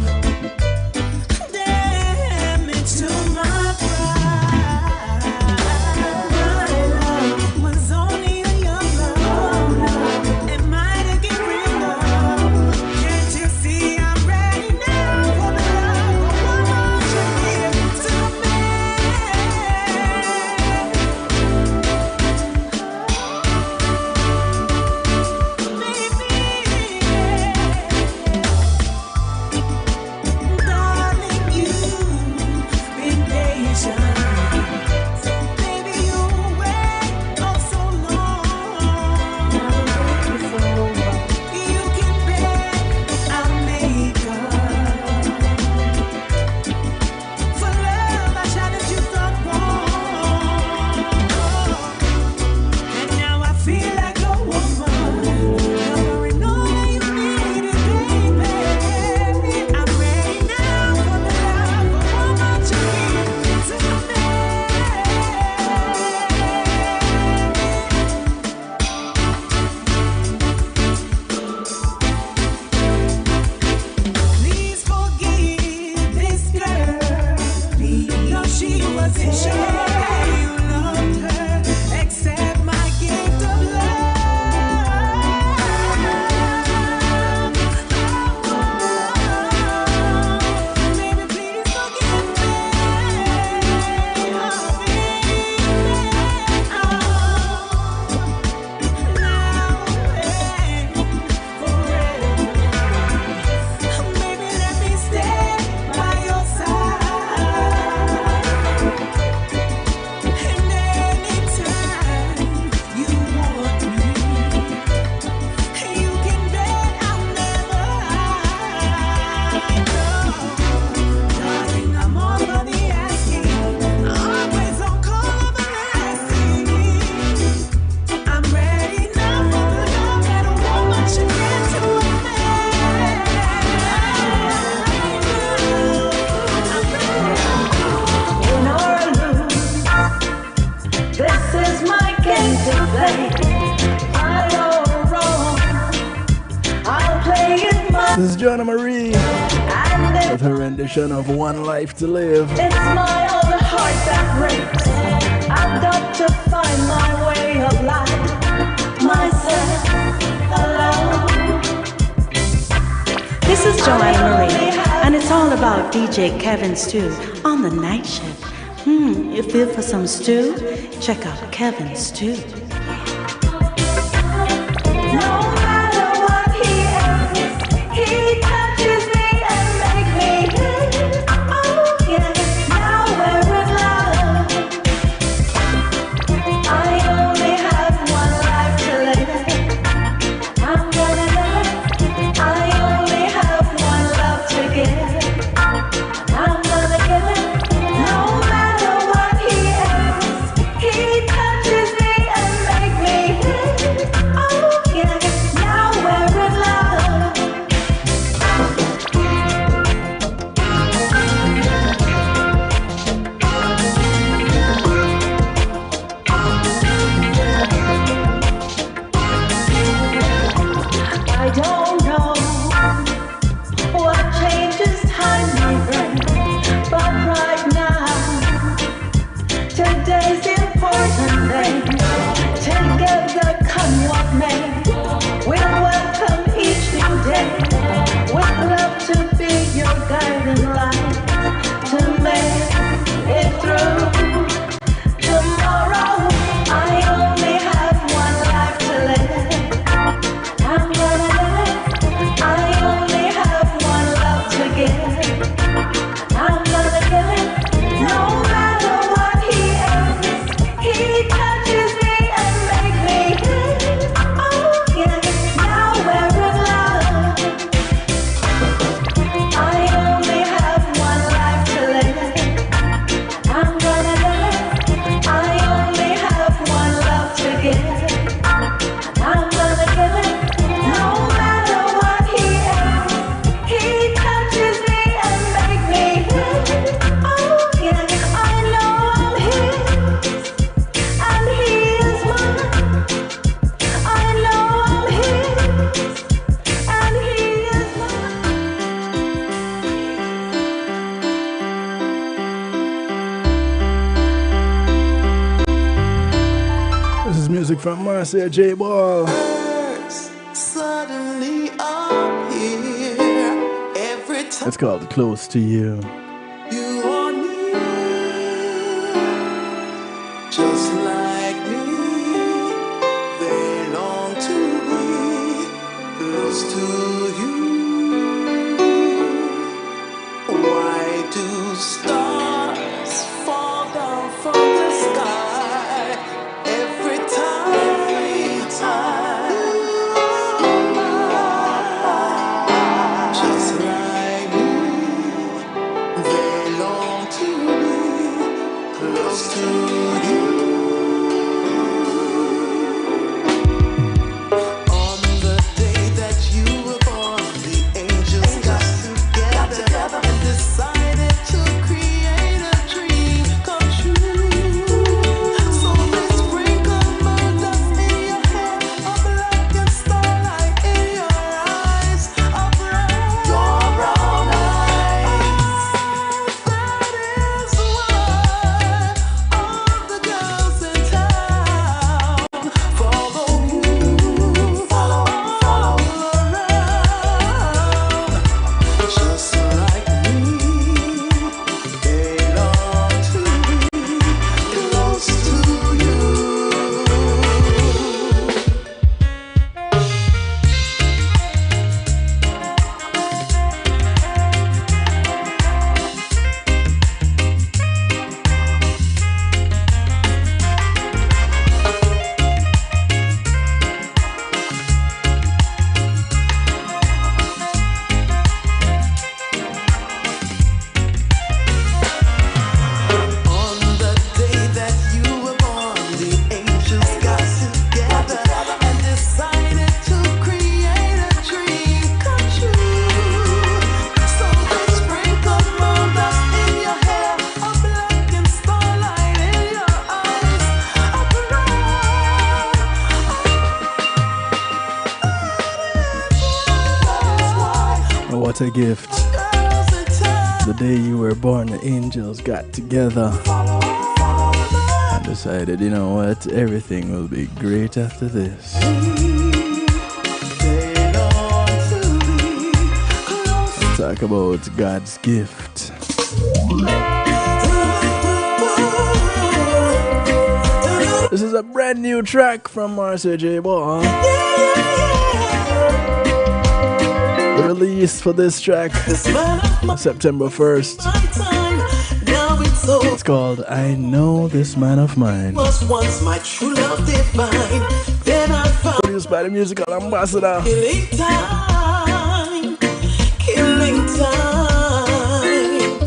Joanna Marie with her rendition of One Life to Live. It's my own heart that breaks. I've got to find my way of life, myself alone. This is Joanna Marie, and it's all about DJ Kevin Stew on the night shift. You feel for some stew? Check out Kevin Stew. From Marcia J. Ball. Suddenly I'm here. Every time It's called Close to You. you are near, just like me, they long to be close to you. Why do stars fall down from the sky every time? Just like me, they long to be close to you. On the day that you were born, the angels got together and decided to create a dream come true. So let's sprinkle my dust in your hair, a black and starlight in your eyes, a brown eyes. That is why all the girls What a gift. The day you were born, the angels got together and decided, you know what, everything will be great after this. Let's talk about God's gift. This is a brand new track from Marcia J. Ball. The release for this track, September 1st. It's called I Know This Man of Mine. Was once my true love divine. Then I found Produced by the musical ambassador. killing time, killing time.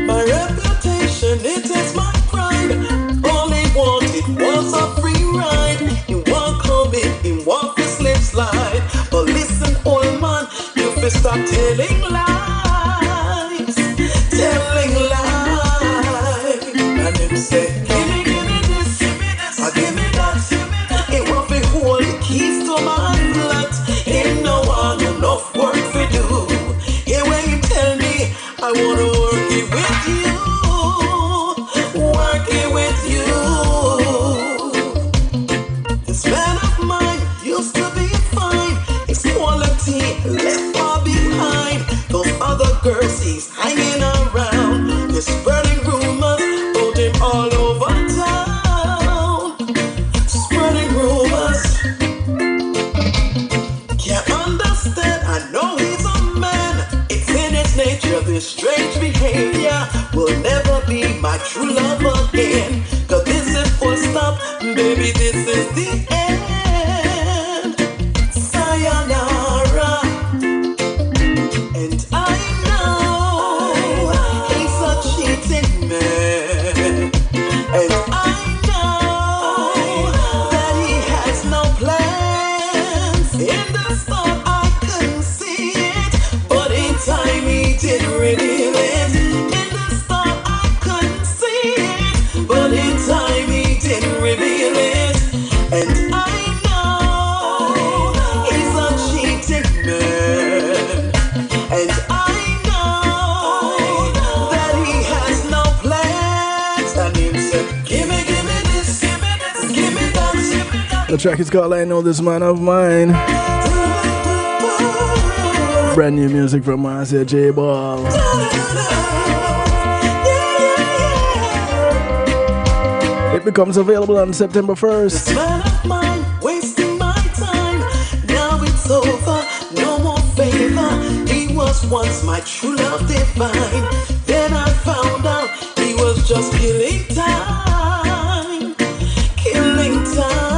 My reputation, it is my pride. All he wanted was a free ride. He won't come in, he won't be slip slide. But listen, old man, you fi stop telling lies, telling lies. And him say, give me this, give me that. He want fi hold the keys to my flat. Ain't no one enough work fi do. Here when you tell me I wanna work it with you, work it with you. This man of mine used to be fine. His quality left far behind. Those other girls he's hanging around. They're spreading rumors about him all over town. Spreading rumors. Can't understand. I know he's a man. It's in his nature. This strange behavior will never be my true love again. 'Cause this is full stop. Baby, this is the end. Sayonara. And I know he's a cheating man. And I know that he has no plans. In the start I couldn't see it, but in time he did reveal it. In the start I couldn't see it, but in time he did reveal it. And I know he's a cheating man. And I know that he has no plans. And he said, give me this, give me that. The track is called I Know This Man of Mine. Brand new music from Marcia J. Ball. It becomes available on September 1st. Man of mine, wasting my time. Now it's over, no more favor. He was once my true love divine. Then I found out he was just killing time, killing time.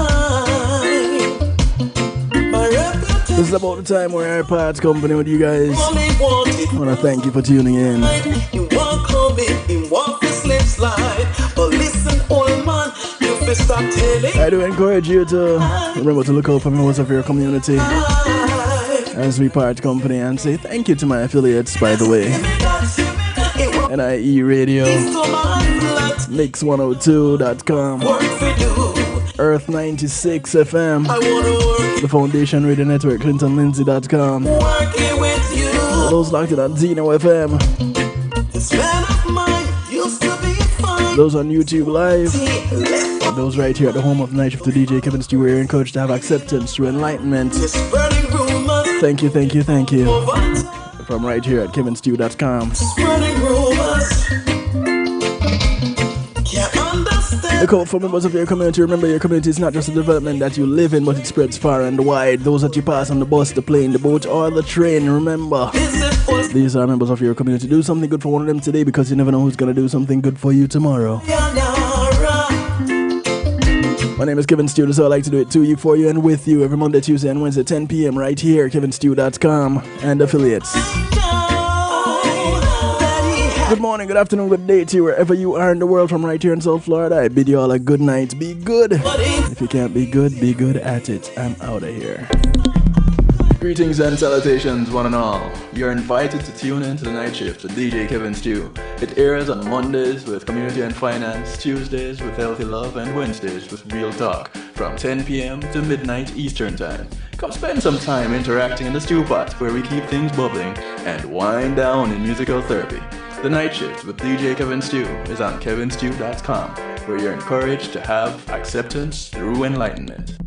My reputation. This is about the time where our parts company with you guys. I want to thank you for tuning in. He won't come in, he won't be slip slide. But listen, old man, you fi stop telling. I do encourage you to remember to look out for members of your community as we part company and say thank you to my affiliates, by the way. NIE Radio, Mix102.com, Earth 96 FM, the Foundation Radio Network, ClintonLindsay.com. Those locked in on Zeno FM. This man of mine used to be fine. Those on YouTube Live. And those right here at the home of Night Shift to DJ Kevin Stewart. You're encouraged to have acceptance through enlightenment. Thank you, thank you, thank you. From right here at kevinstew.com. Spreading rumors. Can't understand. The code for members of your community. Remember, your community is not just a development that you live in, but it spreads far and wide. Those that you pass on the bus, the plane, the boat, or the train. Remember, these are members of your community. Do something good for one of them today, because you never know who's going to do something good for you tomorrow. My name is Kevin Stew, so I like to do it to you, for you, and with you every Monday, Tuesday, and Wednesday, 10 p.m. right here, kevinstew.com and affiliates. Good morning, good afternoon, good day to you, wherever you are in the world from right here in South Florida. I bid you all a good night. Be good. If you can't be good at it. I'm out of here. Greetings and salutations, one and all. You're invited to tune in to the Night Shift with DJ Kevin Stew. It airs on Mondays with Community and Finance, Tuesdays with Healthy Love, and Wednesdays with Real Talk. from 10 p.m. to midnight Eastern Time. Come spend some time interacting in the stew pot where we keep things bubbling and wind down in musical therapy. The Night Shift with DJ Kevin Stew is on kevinstew.com, where you're encouraged to have acceptance through enlightenment.